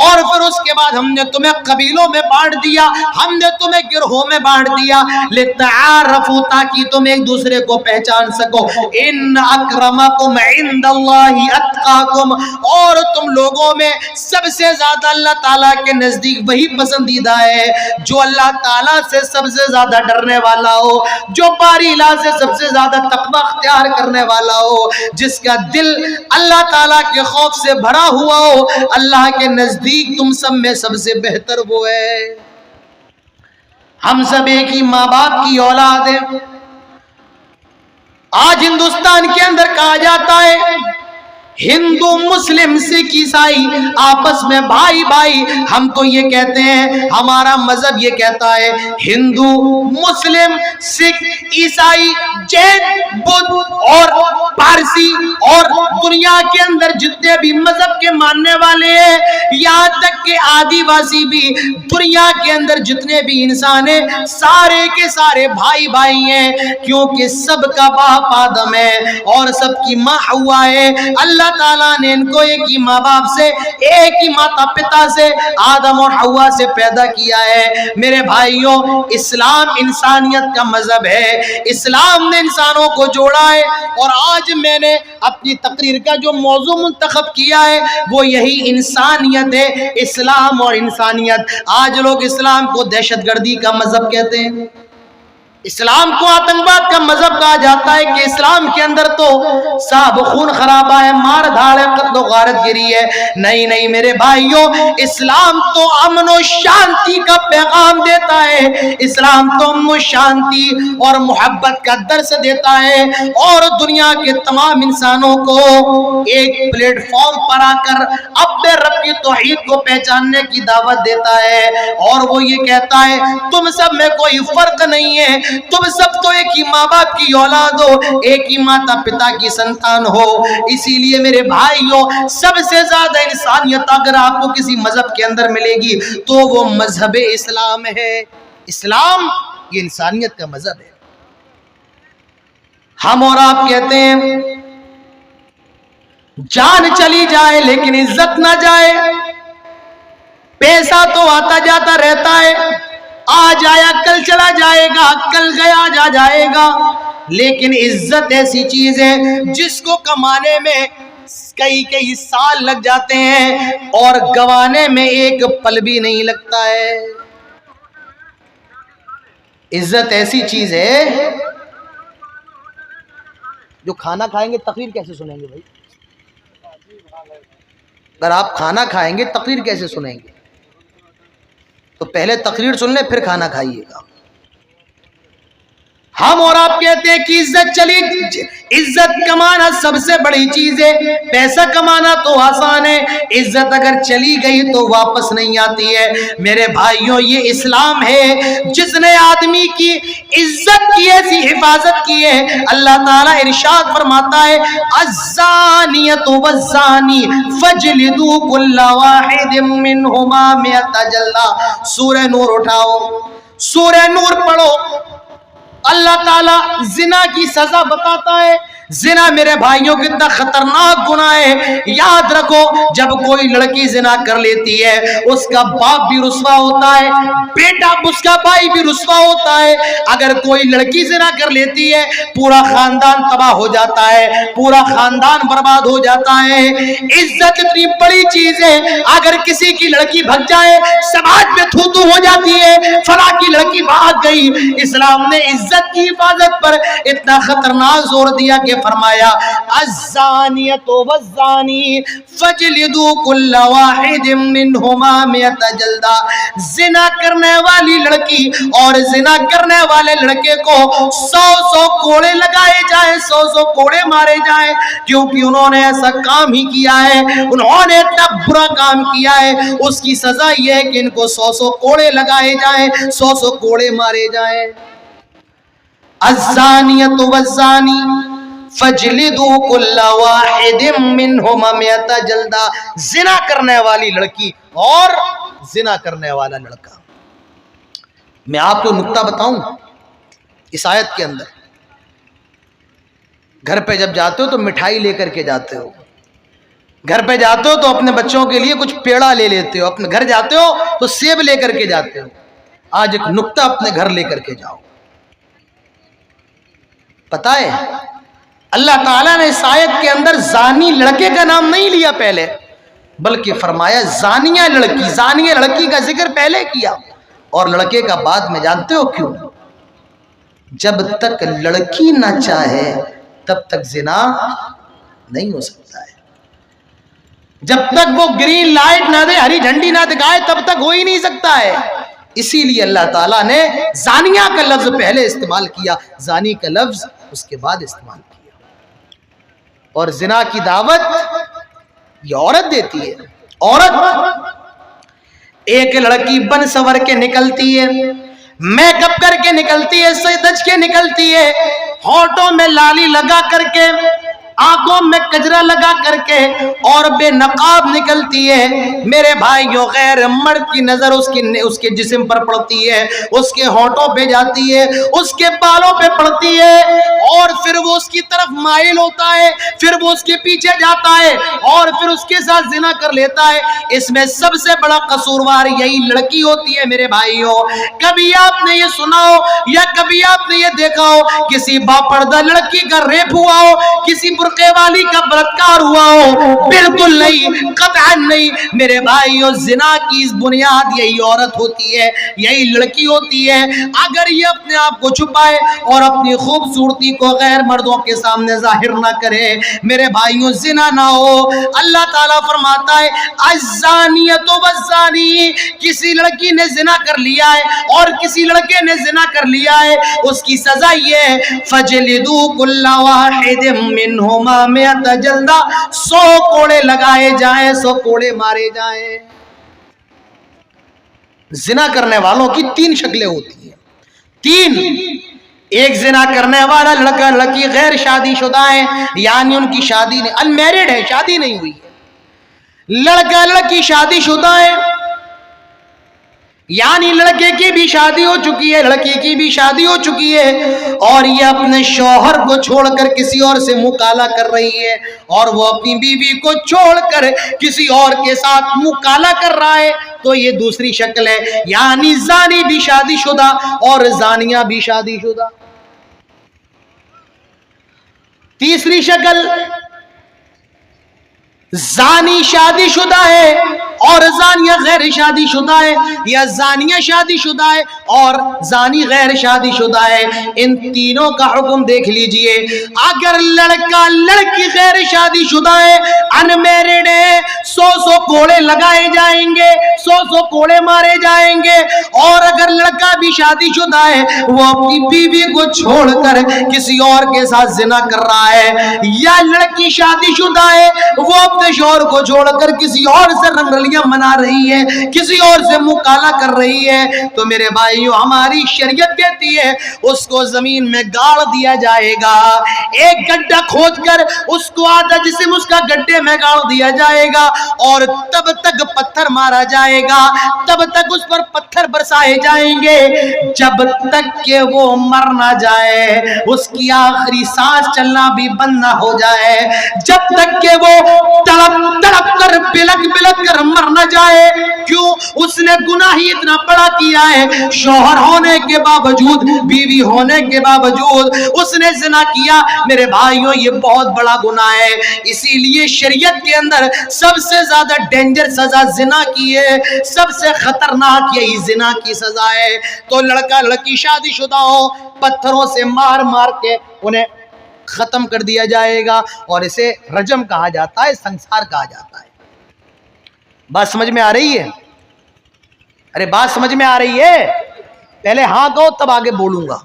اور پھر اس کے بعد ہم نے تمہیں قبیلوں میں بانٹ دیا، ہم نے تمہیں گروہوں میں بانٹ دیا، لِتَعَارَفُوا، تاکہ تم ایک دوسرے کو پہچان سکو، ان اکرمکم عند اللہ اتقاکم، اور تم لوگوں میں سب سے زیادہ اللہ تعالیٰ کے نزدیک وہی پسندیدہ ہے جو اللہ تعالیٰ سے سب سے زیادہ ڈرنے والا ہو، جو باری الہ سے سب سے زیادہ تقوی اختیار کرنے والا ہو، جس کا دل اللہ تعالیٰ کے خوف سے بھرا ہوا ہو، اللہ کے نزدیک تم سب میں سب سے بہتر وہ ہے۔ ہم سب ایک ہی ماں باپ کی اولاد ہیں۔ آج ہندوستان کے اندر کہا جاتا ہے ہندو مسلم سکھ عیسائی آپس میں بھائی بھائی، ہم تو یہ کہتے ہیں، ہمارا مذہب یہ کہتا ہے ہندو مسلم سکھ عیسائی جین بدھ اور پارسی اور دنیا کے اندر جتنے بھی مذہب کے ماننے والے ہیں، یہاں تک کہ آدی واسی بھی، دنیا کے اندر جتنے بھی انسان ہیں سارے کے سارے بھائی بھائی ہیں، کیونکہ سب کا باپ آدم ہے اور سب کی ماں حوا ہے۔ اللہ تعالیٰ نے ان کو ایک ہی ماں باپ سے، ایک ہی ماتا پتا سے، آدم اور حوا سے پیدا کیا ہے۔ میرے بھائیوں، اسلام انسانیت کا مذہب ہے، اسلام نے انسانوں کو جوڑا ہے، اور آج میں نے اپنی تقریر کا جو موضوع منتخب کیا ہے وہ یہی انسانیت ہے، اسلام اور انسانیت۔ آج لوگ اسلام کو دہشت گردی کا مذہب کہتے ہیں، اسلام کو آتنکواد کا مذہب کہا جاتا ہے کہ اسلام کے اندر تو صاحب خون خرابہ ہے، مار دھاڑ ہے، قتل و غارت گری ہے۔ نہیں نہیں میرے بھائیوں، اسلام تو امن و شانتی کا پیغام دیتا ہے، اسلام تو امن و شانتی اور محبت کا درس دیتا ہے، اور دنیا کے تمام انسانوں کو ایک پلیٹ فارم پر آ کر اپنے رب کی توحید کو پہچاننے کی دعوت دیتا ہے، اور وہ یہ کہتا ہے تم سب میں کوئی فرق نہیں ہے، تم سب تو ایک ہی ماں باپ کی اولاد ہو، ایک ہی ماتا پتا کی سنتان ہو۔ اسی لیے میرے بھائیوں، سب سے زیادہ انسانیت اگر آپ کو کسی مذہب کے اندر ملے گی تو وہ مذہب اسلام ہے۔ اسلام یہ انسانیت کا مذہب ہے۔ ہم اور آپ کہتے ہیں جان چلی جائے لیکن عزت نہ جائے، پیسہ تو آتا جاتا رہتا ہے، آج آیا کل چلا جائے گا، کل گیا جا جائے گا، لیکن عزت ایسی چیز ہے جس کو کمانے میں کئی سال لگ جاتے ہیں اور گوانے میں ایک پل بھی نہیں لگتا ہے۔ عزت ایسی چیز ہے، جو کھانا کھائیں گے تقریر کیسے سنیں گے بھائی؟ اگر آپ کھانا کھائیں گے تقریر کیسے سنیں گے؟ تو پہلے تقریر سن لیں پھر کھانا کھائیے گا۔ ہم اور آپ کہتے ہیں کہ عزت کمانا سب سے بڑی چیز ہے، پیسہ کمانا تو آسان ہے، عزت اگر چلی گئی تو واپس نہیں آتی ہے۔ میرے بھائیوں، یہ اسلام ہے جس نے آدمی کی عزت کی ایسی حفاظت کی ہے۔ اللہ تعالیٰ ارشاد فرماتا ہے الزانیۃ والزانی فاجلدوا کل واحد منہما مئۃ جلدہ۔ سورہ نور اٹھاؤ، سورہ نور پڑھو، اللہ تعالیٰ زنا کی سزا بتاتا ہے۔ زنا میرے بھائیوں کتنا خطرناک گناہ ہے۔ یاد رکھو، جب کوئی لڑکی زنا کر لیتی ہے اس کا باپ بھی رسوا ہوتا ہے، بیٹا اس کا بھائی بھی رسوا ہوتا ہے۔ اگر کوئی لڑکی زنا کر لیتی ہے پورا خاندان تباہ ہو جاتا ہے، پورا خاندان برباد ہو جاتا ہے۔ عزت اتنی بڑی چیز ہے، اگر کسی کی لڑکی بھگ جائے سماج میں تھو تھو ہو جاتی ہے، فلاں کی لڑکی بھاگ گئی۔ اسلام نے عزت کی حفاظت پر اتنا خطرناک زور دیا کہ فرمایا الزانیۃ والزانی فاجلدوا کل واحد منہما مئۃ جلدہ۔ زنا کرنے والی لڑکی اور زنا کرنے والے لڑکے کو 100 کوڑے لگائے جائیں، 100 کوڑے مارے جائیں، کیونکہ انہوں نے ایسا کام ہی کیا ہے، انہوں نے اتنا برا کام کیا ہے۔ اس کی سزا یہ ہے کہ ان کو 100 کوڑے لگائے جائیں، 100 کوڑے مارے جائیں۔ الزانیۃ والزانی فاجلدوا کل واحد منہما مئۃ جلدہ۔ زنا کرنے والی لڑکی اور زنا کرنے والا لڑکا۔ میں آپ کو نکتہ بتاؤں اس آیت کے اندر، گھر پہ جب جاتے ہو تو مٹھائی لے کر کے جاتے ہو، گھر پہ جاتے ہو تو اپنے بچوں کے لیے کچھ پیڑا لے لیتے ہو، اپنے گھر جاتے ہو تو سیب لے کر کے جاتے ہو۔ آج ایک نکتہ اپنے گھر لے کر کے جاؤ۔ پتہ ہے اللہ تعالیٰ نے اس آیت کے اندر زانی لڑکے کا نام نہیں لیا پہلے، بلکہ فرمایا زانیہ لڑکی، زانیہ لڑکی کا ذکر پہلے کیا اور لڑکے کا بعد میں۔ جانتے ہو کیوں؟ جب تک لڑکی نہ چاہے تب تک زنا نہیں ہو سکتا ہے، جب تک وہ گرین لائٹ نہ دے، ہری جھنڈی نہ دکھائے تب تک ہو ہی نہیں سکتا ہے۔ اسی لیے اللہ تعالیٰ نے زانیہ کا لفظ پہلے استعمال کیا، زانی کا لفظ اس کے بعد استعمال کیا۔ اور زنا کی دعوت یہ عورت دیتی ہے۔ عورت، ایک لڑکی بن سور کے نکلتی ہے، میک اپ کر کے نکلتی ہے، سج کے نکلتی ہے، ہونٹوں میں لالی لگا کر کے، آنکھوں میں کجرا لگا کر کے اور بے نقاب نکلتی ہے۔ میرے بھائیوں، غیر مرد کی نظر اس کے جسم پر پڑتی ہے، اس کے ہونٹوں پہ جاتی ہے، اس کے بالوں پہ پڑتی ہے، اور پھر وہ اس کی طرف مائل ہوتا ہے، پھر وہ اس کے پیچھے جاتا ہے اور پھر اس کے ساتھ زنا کر لیتا ہے۔ اس میں سب سے بڑا قصوروار یہی لڑکی ہوتی ہے۔ میرے بھائیوں، کبھی آپ نے یہ سنا ہو یا کبھی آپ نے یہ دیکھا ہو کسی باپردہ لڑکی کا ریپ ہوا ہو، کسی برقعے والی کا بلاತ್ಕಾರ ہوا ہو؟ بالکل نہیں، قطعا نہیں۔ میرے بھائیوں، زنا کی اس بنیاد یہی عورت ہوتی ہے، یہی لڑکی ہوتی ہے۔ اگر یہ اپنے آپ کو چھپائے اور اپنی خوبصورتی کو غیر مردوں کے سامنے ظاہر نہ کرے، میرے بھائیوں زنا نہ ہو۔ اللہ تعالیٰ فرماتا ہے الزانیۃ والزانی، کسی لڑکی نے زنا کر لیا ہے اور کسی لڑکے نے زنا کر لیا ہے، اس کی سزا یہ ہے فجلدوا کل واحد منہما مئۃ جلدہ، 100 کوڑے لگائے جائیں، 100 کوڑے مارے جائیں۔ زنا کرنے والوں کی 3 شکلیں ہوتی ہیں، 3۔ ایک زنا کرنے والا لڑکا لڑکی غیر شادی شدہ ہے، یعنی ان کی شادی نہیں، انمیرڈ ہے، شادی نہیں ہوئی ہے۔ لڑکا لڑکی شادی شدہ ہے، یعنی لڑکے کی بھی شادی ہو چکی ہے، لڑکی کی بھی شادی ہو چکی ہے، اور یہ اپنے شوہر کو چھوڑ کر کسی اور سے مکالہ کر رہی ہے، اور وہ اپنی بیوی کو چھوڑ کر کسی اور کے ساتھ مکالہ کر رہا ہے، تو یہ دوسری شکل ہے۔ یعنی زانی بھی شادی شدہ اور زانیہ بھی شادی شدہ۔ تیسری شکل، زانی شادی شدہ ہے اور زانیہ غیر شادی شدہ ہے، یا زانیہ شادی شدہ ہے اور زانی غیر شادی شدہ ہے۔ ان تینوں کا حکم دیکھ لیجئے۔ اگر لڑکا لڑکی غیر شادی شدہ ہے، انمیرڈ ہے، 100 کوڑے لگائے جائیں گے، 100 کوڑے مارے جائیں گے۔ اور اگر لڑکا بھی شادی شدہ ہے، وہ اپنی بیوی کو چھوڑ کر کسی اور کے ساتھ زنا کر رہا ہے، یا لڑکی شادی شدہ ہے، وہ اپنے شوہر کو چھوڑ کر کسی اور سے رنگ رلیاں منا رہی ہے، کسی اور سے مکالہ کر رہی ہے، تو میرے بھائیو ہماری شریعت کہتی ہے اس کو زمین میں گاڑ دیا جائے گا۔ ایک گڈھا کھود کر اس کو آدھا جسم اس کا گڈھے میں گاڑ دیا جائے گا، اور تب تک پتھر مارا جائے گا، تب تک اس پر پتھر برسائے جائیں گے جب تک کہ وہ مر نہ جائے، اس کی آخری سانس چلنا بھی بند نہ ہو جائے، جب تک کہ وہ تڑپ تڑپ کر بلک بلک کر مر نہ جائے۔ کیوں؟ اس نے گناہ ہی اتنا بڑا کیا ہے، شوہر ہونے کے باوجود، بیوی ہونے کے باوجود اس نے زنا کیا۔ میرے بھائیوں یہ بہت بڑا گناہ ہے، اسی لیے شریعت کے اندر سب سے زیادہ ڈینجر سزا زنا کی ہے، سب سے خطرناک یہی زنا کی سزا ہے۔ تو لڑکا لڑکی شادی شدہ ہو، پتھروں سے مار مار کے انہیں ختم کر دیا جائے گا، اور اسے رجم کہا جاتا ہے، سنسار کہا جاتا ہے۔ بات سمجھ میں آ رہی ہے؟ ارے بات سمجھ میں آ رہی ہے؟ پہلے ہاں کہو تب آگے بولوں گا۔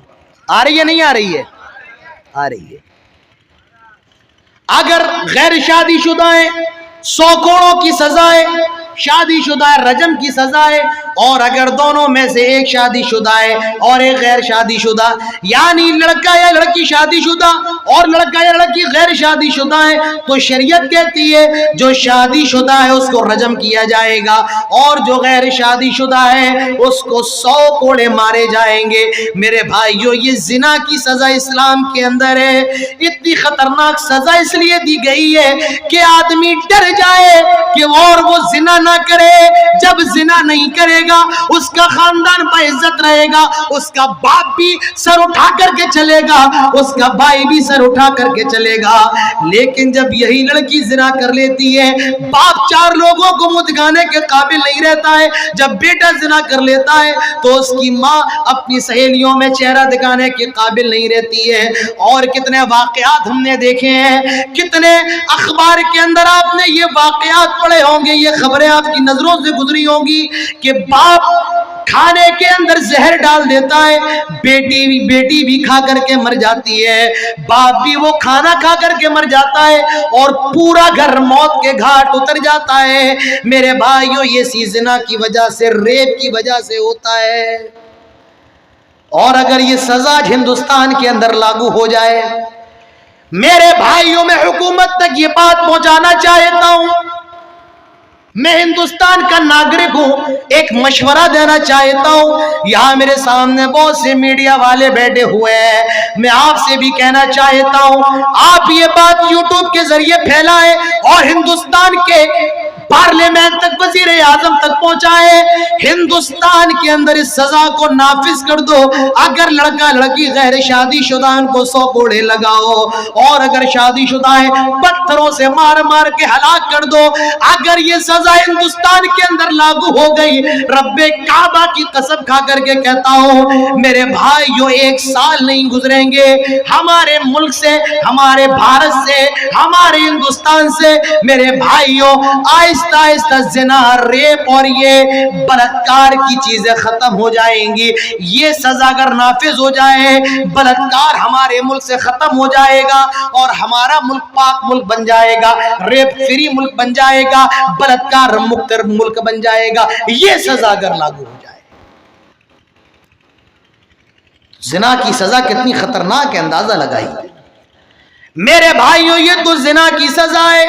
آ رہی ہے نہیں آ رہی ہے؟ آ رہی ہے۔ اگر غیر شادی شدہ ہے 100 کوڑوں کی سزا ہے، شادی شدہ ہے رجم کی سزا ہے، اور اگر دونوں میں سے ایک شادی شدہ ہے اور ایک غیر شادی شدہ، یعنی لڑکا یا لڑکی شادی شدہ اور لڑکا یا لڑکی غیر شادی شدہ ہے، تو شریعت کہتی ہے جو شادی شدہ ہے اس کو رجم کیا جائے گا، اور جو غیر شادی شدہ ہے اس کو 100 کوڑے مارے جائیں گے۔ میرے بھائیو یہ زنا کی سزا اسلام کے اندر ہے، اتنی خطرناک سزا اس لیے دی گئی ہے کہ آدمی ڈر جائے کہ اور وہ زنا نہ کرے۔ جب زنا نہیں کرے گا اس کا خاندان باعزت رہے گا، اس کا باپ بھی سر اٹھا کر کے چلے گا، اس کا بھائی بھی سر اٹھا کر کے چلے گا۔ لیکن جب یہی لڑکی زنا کر لیتی ہے، باپ 4 لوگوں کو منہ دکھانے کے قابل نہیں رہتا ہے، جب بیٹا زنا کر لیتا ہے تو اس کی ماں اپنی سہیلیوں میں چہرہ دکھانے کے قابل نہیں رہتی ہے۔ اور کتنے واقعات ہم نے دیکھے ہیں، کتنے اخبار کے اندر آپ نے یہ واقعات پڑھے ہوں گے، یہ خبریں آپ کی نظروں سے گزری ہوں گی کہ باپ کھانے کے اندر زہر ڈال دیتا ہے، بیٹی بھی کھا کر کے مر جاتی ہے، باپ بھی وہ کھانا کھا کر کے مر جاتا ہے، اور پورا گھر موت کے گھاٹ اتر جاتا ہے۔ میرے بھائیو یہ زنا کی وجہ سے، ریپ کی وجہ سے ہوتا ہے۔ اور اگر یہ سزا ہندوستان کے اندر لاگو ہو جائے، میرے بھائیوں میں حکومت تک یہ بات پہنچانا چاہتا ہوں، میں ہندوستان کا ناگرک ہوں، ایک مشورہ دینا چاہتا ہوں، یہاں میرے سامنے بہت سے میڈیا والے بیٹھے ہوئے ہیں، میں آپ سے بھی کہنا چاہتا ہوں آپ یہ بات یوٹیوب کے ذریعے پھیلائیں اور ہندوستان کے پارلیمنٹ تک، وزیر اعظم تک پہنچائے، ہندوستان کے اندر اس سزا کو نافذ کر دو۔ اگر لڑکا لڑکی غیر شادی شدہ ان کو 100 کوڑے لگاؤ، اور اگر شادی شدہ ہے پتھروں سے مار مار کے ہلاک کر دو۔ اگر یہ سزا ہندوستان کے اندر لاگو ہو گئی، رب کعبہ کی قسم کھا کر کے کہتا ہوں میرے بھائیو 1 سال نہیں گزریں گے ہمارے ملک سے، ہمارے بھارت سے، ہمارے ہندوستان سے میرے بھائیو آہستہ آہستہ زنا، ریپ اور یہ بلاತ್ಕಾರ کی چیزیں ختم ہو جائیں گی۔ یہ سزا اگر نافذ ہو جائے، بلاತ್ಕಾರ ہمارے ملک سے ختم ہو جائے گا، اور ہمارا ملک پاک ملک بن جائے گا، ریپ فری ملک بن جائے گا، بلاತ್ಕಾರ مکت ملک بن جائے گا۔ یہ سزا اگر لاگو ہو جائے، زنا کی سزا کتنی خطرناک ہے، اندازہ لگائی۔ میرے بھائیو یہ تو زنا کی سزا ہے،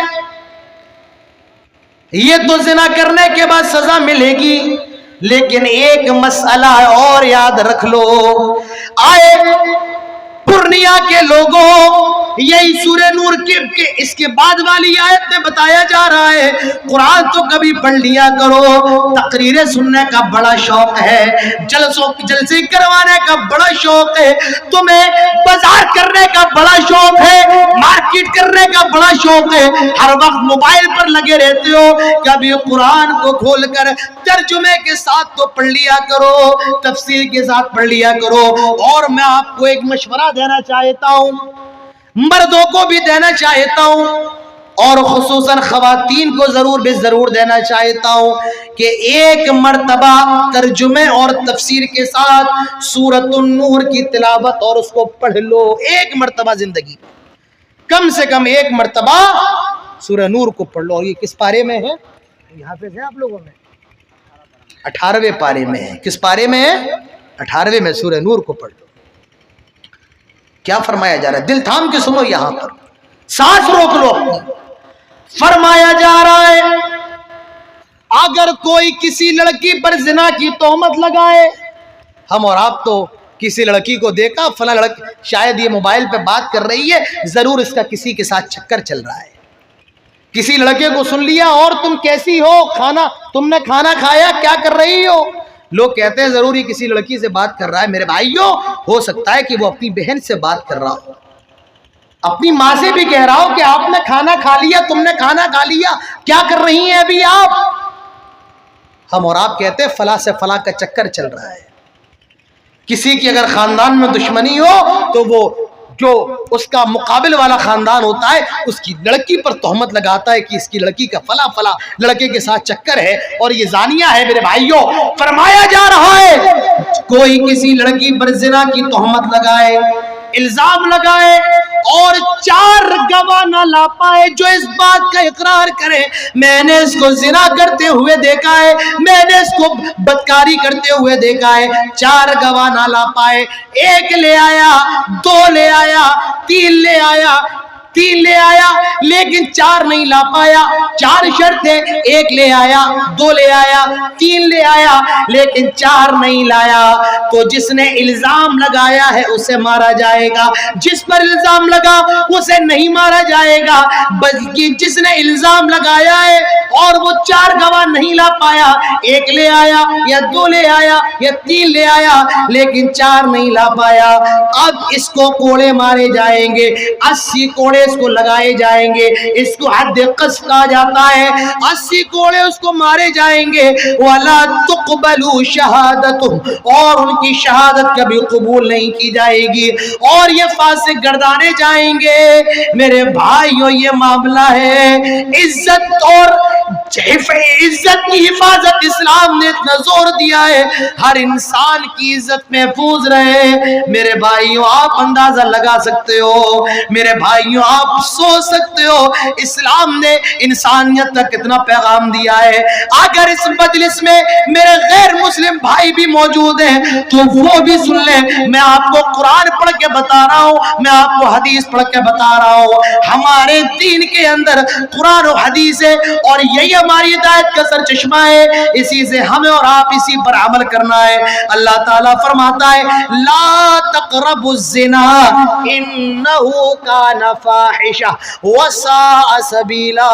یہ تو زنا کرنے کے بعد سزا ملے گی، لیکن ایک مسئلہ اور یاد رکھ لو، آئے پورنیا کے لوگوں، یہی سورہ نور کے اس کے بعد والی آیت میں بتایا جا رہا ہے قرآن تو کبھی پڑھ لیا کرو، تقریریں سننے کا بڑا شوق ہے، جلسے کروانے کا بڑا شوق ہے، تمہیں بازار کرنے کا بڑا شوق ہے، مارکیٹ کرنے کا بڑا شوق ہے، ہر وقت موبائل پر لگے رہتے ہو، کبھی قرآن کو کھول کر ترجمے کے ساتھ تو پڑھ لیا کرو، تفسیر کے ساتھ پڑھ لیا کرو۔ اور میں آپ کو ایک مشورہ دینا چاہتا ہوں، مردوں کو بھی دینا چاہتا ہوں، اور خصوصاً خواتین کو ضرور دینا چاہتا ہوں کہ ایک مرتبہ ترجمے اور تفسیر کے ساتھ سورۃ النور کی تلاوت اور اس کو پڑھ لو، ایک مرتبہ زندگی، کم سے کم ایک مرتبہ سورہ نور کو پڑھ لو۔ اور یہ کس پارے میں ہے؟ یہاں پہ ہے آپ لوگوں میں 18ویں پارے میں ہے۔ کس پارے میں ہے؟ 18ویں میں سورہ نور کو پڑھ لو۔ کیا فرمایا جا رہا ہے؟ دل تھام کے سنو، یہاں پر سانس روک لو اپنی۔ فرمایا جا رہا ہے اگر کوئی کسی لڑکی پر زنا کی تہمت لگائے، ہم اور آپ تو کسی لڑکی کو دیکھا، فلاں لڑکی شاید یہ موبائل پہ بات کر رہی ہے، ضرور اس کا کسی کے ساتھ چکر چل رہا ہے، کسی لڑکے کو سن لیا، اور تم کیسی ہو، تم نے کھانا کھایا، کیا کر رہی ہو، لوگ کہتے ہیں ضروری کسی لڑکی سے بات کر رہا ہے۔ میرے بھائیوں، ہو سکتا ہے کہ وہ اپنی بہن سے بات کر رہا ہو، اپنی ماں سے بھی کہہ رہا ہو کہ آپ نے کھانا کھا لیا، تم نے کھانا کھا لیا، کیا کر رہی ہیں ابھی آپ؟ ہم اور آپ کہتے ہیں فلاں سے فلاں کا چکر چل رہا ہے۔ کسی کی اگر خاندان میں دشمنی ہو تو وہ جو اس کا مقابل والا خاندان ہوتا ہے اس کی لڑکی پر تہمت لگاتا ہے کہ اس کی لڑکی کا فلاں لڑکے کے ساتھ چکر ہے اور یہ زانیہ ہے۔ میرے بھائیوں، فرمایا جا رہا ہے کوئی کسی لڑکی پر زنا کی تہمت لگائے، الزام لگائے، اور 4 گواہ نہ لا پائے جو اس بات کا اقرار کرے میں نے اس کو زنا کرتے ہوئے دیکھا ہے، میں نے اس کو بدکاری کرتے ہوئے دیکھا ہے، 4 گواہ نہ لا پائے، 1 لے آیا، 2 لے آیا، 3 لے آیا، لیکن 4 نہیں لا پایا۔ 4 شرطیں، 1 لے آیا، 2 لے آیا، 3 لے آیا، لیکن 4 نہیں لایا، تو جس نے الزام لگایا ہے اسے مارا جائے گا، جس پر الزام لگا اسے نہیں مارا جائے گا، بلکہ جس نے الزام لگایا ہے اور وہ 4 گواہ نہیں لا پایا، 1 لے آیا یا 2 لے آیا یا 3 لے آیا، لیکن 4 نہیں لا پایا، اب اس کو کوڑے مارے جائیں گے، 80 کوڑے اس کو لگائے جائیں گے، اس کو حد قذف کہا جاتا ہے، 80 کوڑے اس کو مارے جائیں گے، وَلَا تُقْبَلُوا شَهَادَتُهُمْ، اور ان کی شہادت کبھی قبول نہیں کی جائے گی، اور یہ فاسق گردانے جائیں گے۔ میرے بھائیوں، یہ معاملہ ہے عزت اور عزت کی حفاظت، اسلام نے اتنا زور دیا ہے ہر انسان کی عزت محفوظ رہے۔ میرے بھائیوں، آپ اندازہ لگا سکتے ہو، میرے بھائیوں آپ سوچ سکتے ہو اسلام نے انسانیت کا کتنا پیغام دیا ہے۔ اگر اس مجلس میں میرے غیر مسلم بھائی بھی موجود ہیں تو وہ بھی سن لیں، میں آپ کو قرآن پڑھ کے بتا رہا ہوں، میں آپ کو حدیث پڑھ کے بتا رہا ہوں، ہمارے دین کے اندر قرآن و حدیث ہے، اور یہی ہماری ہدایت کا سر چشمہ ہے، اسی سے ہمیں اور آپ اسی پر عمل کرنا ہے۔ اللہ تعالیٰ فرماتا ہے لا تقربوا الزنا انہ کان فاحشہ وساء سبیلا،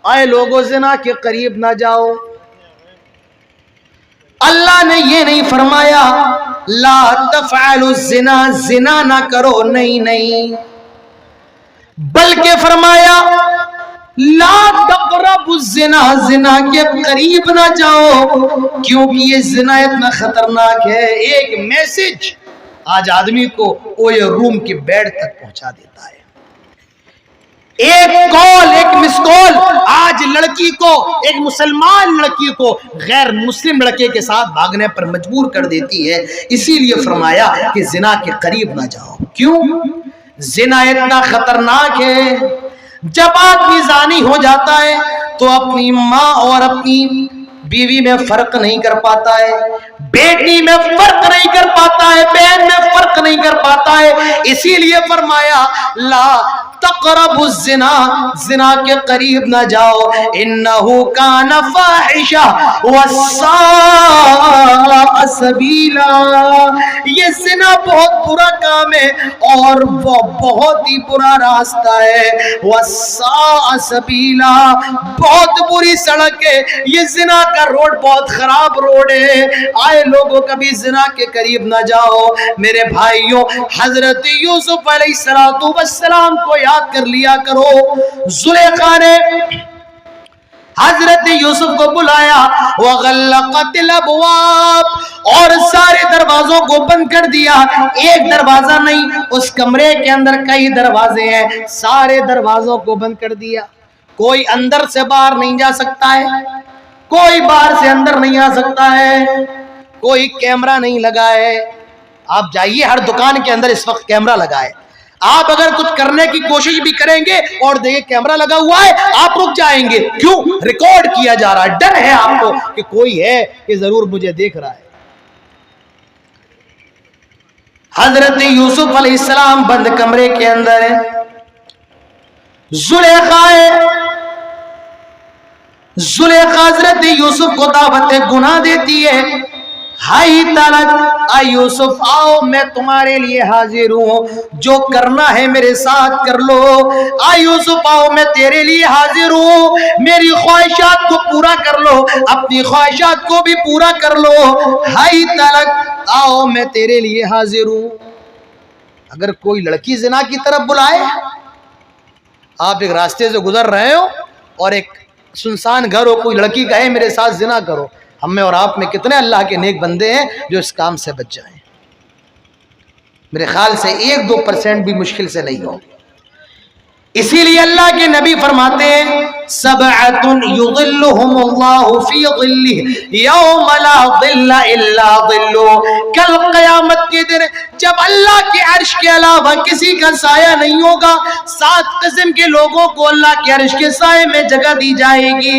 اے لوگوں زنا کے قریب نہ جاؤ۔ اللہ نے یہ نہیں فرمایا لا تفعلوا الزنا، زنا نہ کرو، نہیں، بلکہ فرمایا لا تقربوا الزنا، زنا کے قریب نہ جاؤ، کیونکہ یہ زنا اتنا خطرناک ہے۔ ایک میسج آج آدمی کو اوے روم کے بیڈ تک پہنچا دیتا ہے، ایک کال، ایک مس کال آج لڑکی کو، ایک مسلمان لڑکی کو غیر مسلم لڑکے کے ساتھ بھاگنے پر مجبور کر دیتی ہے۔ اسی لیے فرمایا کہ زنا کے قریب نہ جاؤ۔ کیوں؟ زنا اتنا خطرناک ہے، جب آدمی زانی ہو جاتا ہے تو اپنی ماں اور اپنی بیوی میں فرق نہیں کر پاتا ہے، بیٹی میں فرق نہیں کر پاتا ہے، بہن میں فرق نہیں کر پاتا ہے۔ اسی لیے فرمایا لا تقربوا الزنا، زنا کے قریب نہ جاؤ، انہو کان فاحشہ وساء سبیلا، یہ زنا بہت برا کام ہے اور وہ بہت ہی برا راستہ ہے، وساء سبیلا، بہت بری سڑک ہے، یہ زنا کا روڈ بہت خراب روڈ ہے، آئے لوگوں کبھی زنا کے قریب نہ جاؤ۔ میرے بھائیوں، حضرت یوسف علیہ السلام کو یاد کر لیا کرو۔ زلیخا نے حضرت یوسف کو بلایا، وغلقت الابواب، اور سارے دروازوں کو بند کر دیا، ایک دروازہ نہیں، اس کمرے کے اندر کئی دروازے ہیں، سارے دروازوں کو بند کر دیا، کوئی اندر سے باہر نہیں جا سکتا ہے، کوئی باہر سے اندر نہیں آ سکتا ہے، کوئی کیمرہ نہیں لگا ہے۔ آپ جائیے ہر دکان کے اندر اس وقت کیمرہ لگا ہے، آپ اگر کچھ کرنے کی کوشش بھی کریں گے اور دیکھیں کیمرہ لگا ہوا ہے آپ رک جائیں گے، کیوں؟ ریکارڈ کیا جا رہا ہے، ڈر ہے آپ کو کہ کوئی ہے کہ ضرور مجھے دیکھ رہا ہے۔ حضرت یوسف علیہ السلام بند کمرے کے اندر ہے، زلیخا حضرت یوسف کو دعوت گناہ دیتی ہے، ہائی تلک، اے یوسف آؤ میں تمہارے لیے حاضر ہوں، جو کرنا ہے میرے ساتھ کر لو، اے یوسف آؤ میں تیرے لیے حاضر ہوں، میری خواہشات کو پورا کر لو، اپنی خواہشات کو بھی پورا کر لو، ہائی تلک آؤ میں تیرے لیے حاضر ہوں۔ اگر کوئی لڑکی زنا کی طرف بلائے، آپ ایک راستے سے گزر رہے ہو اور ایک سنسان گھر ہو، کوئی لڑکی کہے میرے ساتھ زنا کرو، ہم میں اور آپ میں کتنے اللہ کے نیک بندے ہیں جو اس کام سے بچ جائیں؟ میرے خیال سے 1-2% بھی مشکل سے نہیں ہو۔ اسی لیے اللہ کے نبی فرماتے ہیں سبعۃ یظلھم اللہ فی ظلہ یوم لا ظل الا ظلہ، کل قیامت کے دن جب اللہ کے عرش کے علاوہ کسی کا سایہ نہیں ہوگا، 7 قسم کے لوگوں کو اللہ کے عرش کے سائے میں جگہ دی جائے گی۔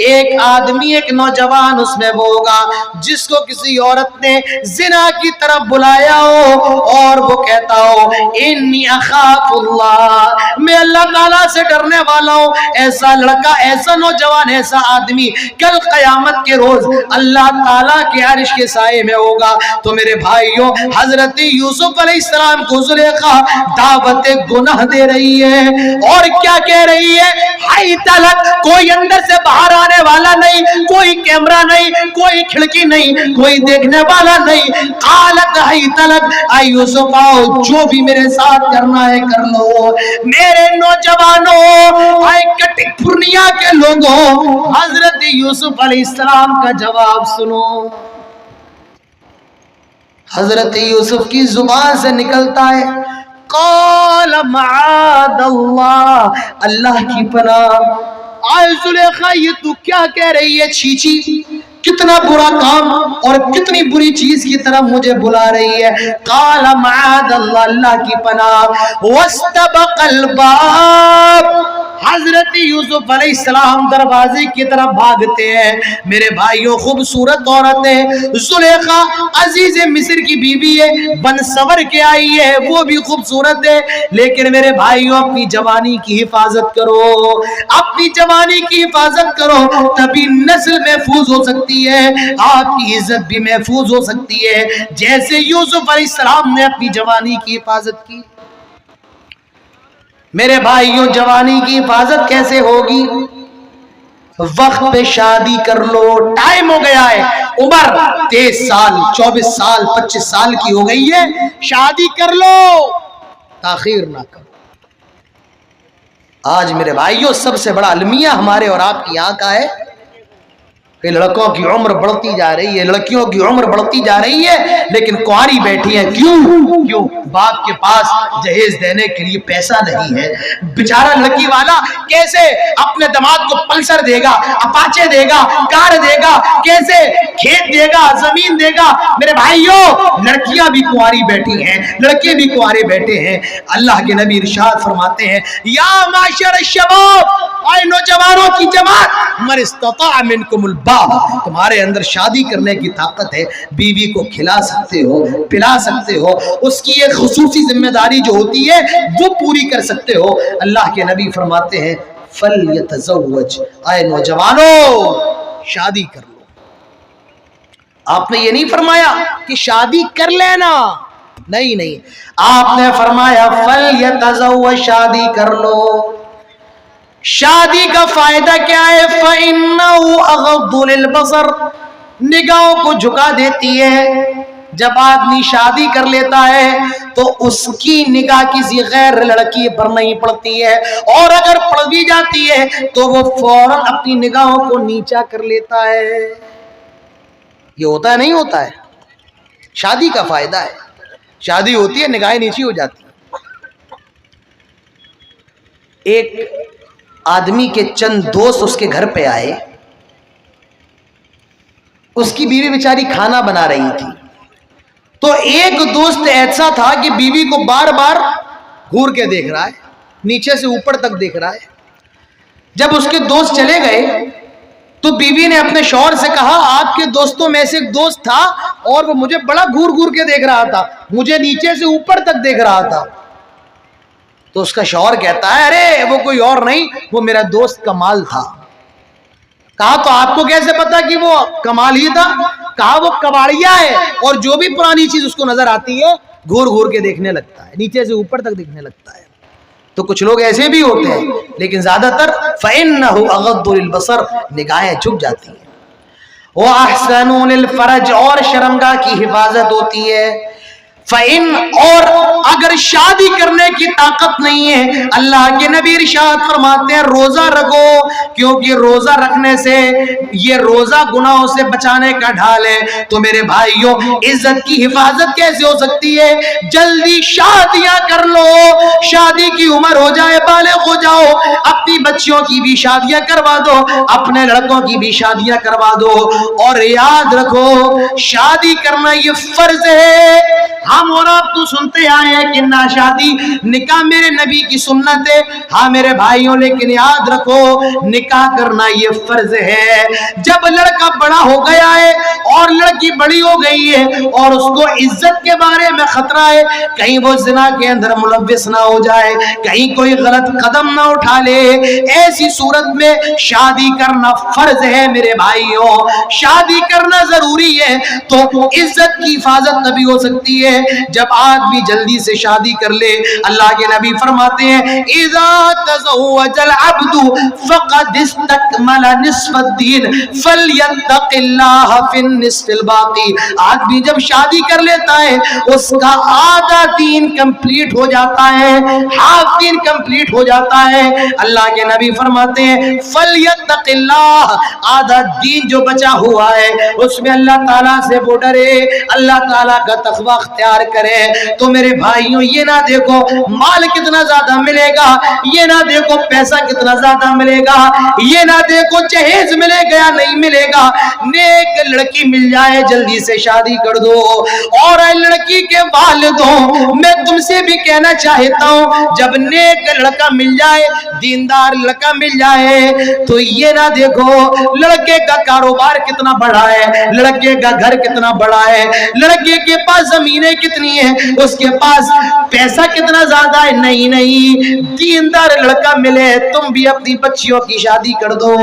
ایک آدمی، ایک نوجوان اس میں وہ ہوگا جس کو کسی عورت نے زنا کی طرف بلایا ہو اور وہ کہتا ہو انی اخاف اللہ، میں اللہ تعالیٰ سے ڈرنے والا ہوں۔ ایسا لڑکا، ایسا نوجوان، ایسا آدمی کل قیامت کے روز اللہ تعالیٰ کے عرش کے سائے میں ہوگا۔ تو میرے بھائیوں، حضرت یوسف علیہ السلام کو زلیخا دعوت گناہ دے رہی ہے اور کیا کہہ رہی ہے؟ ہائی تلک، کوئی اندر سے باہر آنے والا نہیں، کوئی کیمرہ نہیں، کوئی کھڑکی نہیں، کوئی دیکھنے والا نہیں۔ قالت ہائی تلک، اے یوسف آؤ جو بھی میرے ساتھ کرنا ہے کر لو۔ میرے نوجوانوں، اے کٹک پورنیا کے لوگوں، حضرت یوسف علیہ السلام کا جواب سنو۔ حضرت یوسف کی زبان سے نکلتا ہے قال معاذ اللہ، اللہ کی پناہ۔ آئے زلیخا یہ تو کیا کہہ رہی ہے؟ چھی چھی، کتنا برا کام اور کتنی بری چیز کی طرف مجھے بلا رہی ہے۔ قال معاذ اللہ، اللہ کی پناہ۔ واستبق الباب، حضرت یوسف علیہ السلام دروازے کی طرف بھاگتے ہیں۔ میرے بھائیوں، خوبصورت عورت ہے زلیخا، عزیز مصر کی بیوی ہے، بن سور کے آئی ہے، وہ بھی خوبصورت ہے، لیکن میرے بھائیوں اپنی جوانی کی حفاظت کرو، اپنی جوانی کی حفاظت کرو، تبھی نسل محفوظ ہو سکتی ہے، آپ کی عزت بھی محفوظ ہو سکتی ہے، جیسے یوسف علیہ السلام نے اپنی جوانی کی حفاظت کی۔ میرے بھائیوں، جوانی کی حفاظت کیسے ہوگی؟ وقت پہ شادی کر لو، ٹائم ہو گیا ہے، عمر 23 سال 24 سال 25 سال کی ہو گئی ہے، شادی کر لو، تاخیر نہ کرو۔ آج میرے بھائیوں سب سے بڑا المیہ ہمارے اور آپ کی یہاں کا ہے کہ لڑکوں کی عمر بڑھتی جا رہی ہے، لڑکیوں کی عمر بڑھتی جا رہی ہے، لیکن کنواری بیٹھی ہیں۔ کیوں؟ باپ کے پاس جہیز دینے کے لیے پیسہ نہیں ہے۔ بیچارہ لڑکی والا کیسے اپنے داماد کو پلسر دے گا، اپاچے دے گا، کار دے گا، کیسے کھیت دے گا، زمین دے گا؟ میرے بھائیوں، لڑکیاں بھی کنواری بیٹھی ہیں، لڑکے بھی کنوارے بیٹھے ہیں۔ اللہ کے نبی ارشاد فرماتے ہیں یا معاشر الشباب، اے نوجوانوں کی جماعت، من استطاع منکم الباء، تمہارے اندر شادی کرنے کی طاقت ہے، بیوی کو کھلا سکتے ہو، پلا سکتے ہو، اس کی ایک خصوصی ذمہ داری جو ہوتی ہے وہ پوری کر سکتے ہو۔ اللہ کے نبی فرماتے ہیں فَلْيَتَزَوَّجْ، اے نوجوانوں شادی کر لو۔ آپ نے یہ نہیں فرمایا کہ شادی کر لینا، نہیں، آپ نے فرمایا فَلْيَتَزَوَّجْ، شادی کر لو۔ شادی کا فائدہ کیا ہے؟ فَإِنَّهُ أَغَضُّ لِلْبَصَرِ، نگاہوں کو جھکا دیتی ہے۔ جب آدمی شادی کر لیتا ہے تو اس کی نگاہ کسی غیر لڑکی پر نہیں پڑتی ہے، اور اگر پڑ بھی جاتی ہے تو وہ فوراً اپنی نگاہوں کو نیچا کر لیتا ہے۔ یہ ہوتا ہے نہیں ہوتا ہے؟ شادی کا فائدہ ہے، شادی ہوتی ہے نگاہیں نیچی ہو جاتی ہیں۔ ایک آدمی کے چند دوست اس کے گھر پہ آئے، اس کی بیوی بیچاری کھانا بنا رہی تھی، تو ایک دوست ایسا تھا کہ بیوی کو بار بار گھور کے دیکھ رہا ہے، نیچے سے اوپر تک دیکھ رہا ہے۔ جب اس کے دوست چلے گئے تو بیوی نے اپنے شوہر سے کہا آپ کے دوستوں میں سے ایک دوست تھا اور وہ مجھے بڑا گھور گھور کے دیکھ رہا تھا، مجھے نیچے سے اوپر تک دیکھ رہا تھا۔ تو اس کا شوہر کہتا ہے ارے وہ کوئی اور نہیں، وہ میرا دوست کمال تھا۔ کہا تو آپ کو کیسے پتا کہ وہ کمال ہی تھا؟ کہا وہ کباڑیا ہے اور جو بھی پرانی چیز اس کو نظر آتی ہے گھور گھور کے دیکھنے لگتا ہے، نیچے سے اوپر تک دیکھنے لگتا ہے۔ تو کچھ لوگ ایسے بھی ہوتے ہیں، لیکن زیادہ تر فَإِنَّهُ أَغَضُّ لِلْبَصَرِ، نگاہیں جھک جاتی ہیں۔ وَأَحْسَنُ لِلْفَرْجِ، اور شرمگاہ کی حفاظت ہوتی ہے۔ فَإِن، اور اگر شادی کرنے کی طاقت نہیں ہے، اللہ کے نبی ارشاد فرماتے ہیں روزہ رکھو، کیونکہ روزہ رکھنے سے، یہ روزہ گناہوں سے بچانے کا ڈھال ہے۔ تو میرے بھائیوں عزت کی حفاظت کیسے ہو سکتی ہے؟ جلدی شادیاں کر لو، شادی کی عمر ہو جائے، بالغ ہو جاؤ، اپنی بچیوں کی بھی شادیاں کروا دو، اپنے لڑکوں کی بھی شادیاں کروا دو، اور یاد رکھو شادی کرنا یہ فرض ہے۔ ہم اور آپ تو سنتے آئے ہیں کہ نہ شادی نکاح میرے نبی کی سنت ہے، ہاں میرے بھائیوں، لیکن یاد رکھو نکاح کرنا یہ فرض ہے۔ جب لڑکا بڑا ہو گیا ہے اور لڑکی بڑی ہو گئی ہے اور اس کو عزت کے بارے میں خطرہ ہے، کہیں وہ زنا کے اندر ملوث نہ ہو جائے، کہیں کوئی غلط قدم نہ اٹھا لے، ایسی صورت میں شادی کرنا فرض ہے میرے بھائیوں، شادی کرنا ضروری ہے۔ تو عزت کی حفاظت تبھی ہو سکتی ہے جب آدمی جلدی سے شادی کر لے۔ اللہ کے نبی فرماتے ہیں اذا تزوج العبد فقد استکمل نصف الدین فلیتق اللہ فی النصف الباقی، آدمی جب شادی کر لیتا ہے اس کا آدھا دین کمپلیٹ ہو جاتا ہے، ہاف دین کمپلیٹ ہو جاتا ہے۔ اللہ کے نبی فرماتے ہیں فلیتق اللہ، آدھا دین جو بچا ہوا ہے اس میں اللہ تعالیٰ سے وہ ڈرے، اللہ تعالیٰ کا تقوی اختیار کرے۔ تو میرے بھائیوں یہ نہ دیکھو مال کتنا زیادہ ملے گا، یہ نہ دیکھو پیسہ کتنا زیادہ ملے گا، یہ نہ دیکھو جہیز ملے گا یا نہیں ملے گا، نیک لڑکی مل جائے جلدی سے شادی کر دو۔ اور اے لڑکی کے والدوں میں تم سے بھی کہنا چاہتا ہوں جب نیک لڑکا مل جائے، دیندار لڑکا مل جائے، تو یہ نہ دیکھو لڑکے کا کاروبار کتنا بڑا ہے، لڑکے کا گھر کتنا بڑا ہے، لڑکے کے پاس زمینیں کتنی ہیں، اس کے پاس پیسہ کتنا زیادہ ہے، نہیں، دیندار لڑکا ملے تم بھی اپنی بچیوں کی شادی کر دو۔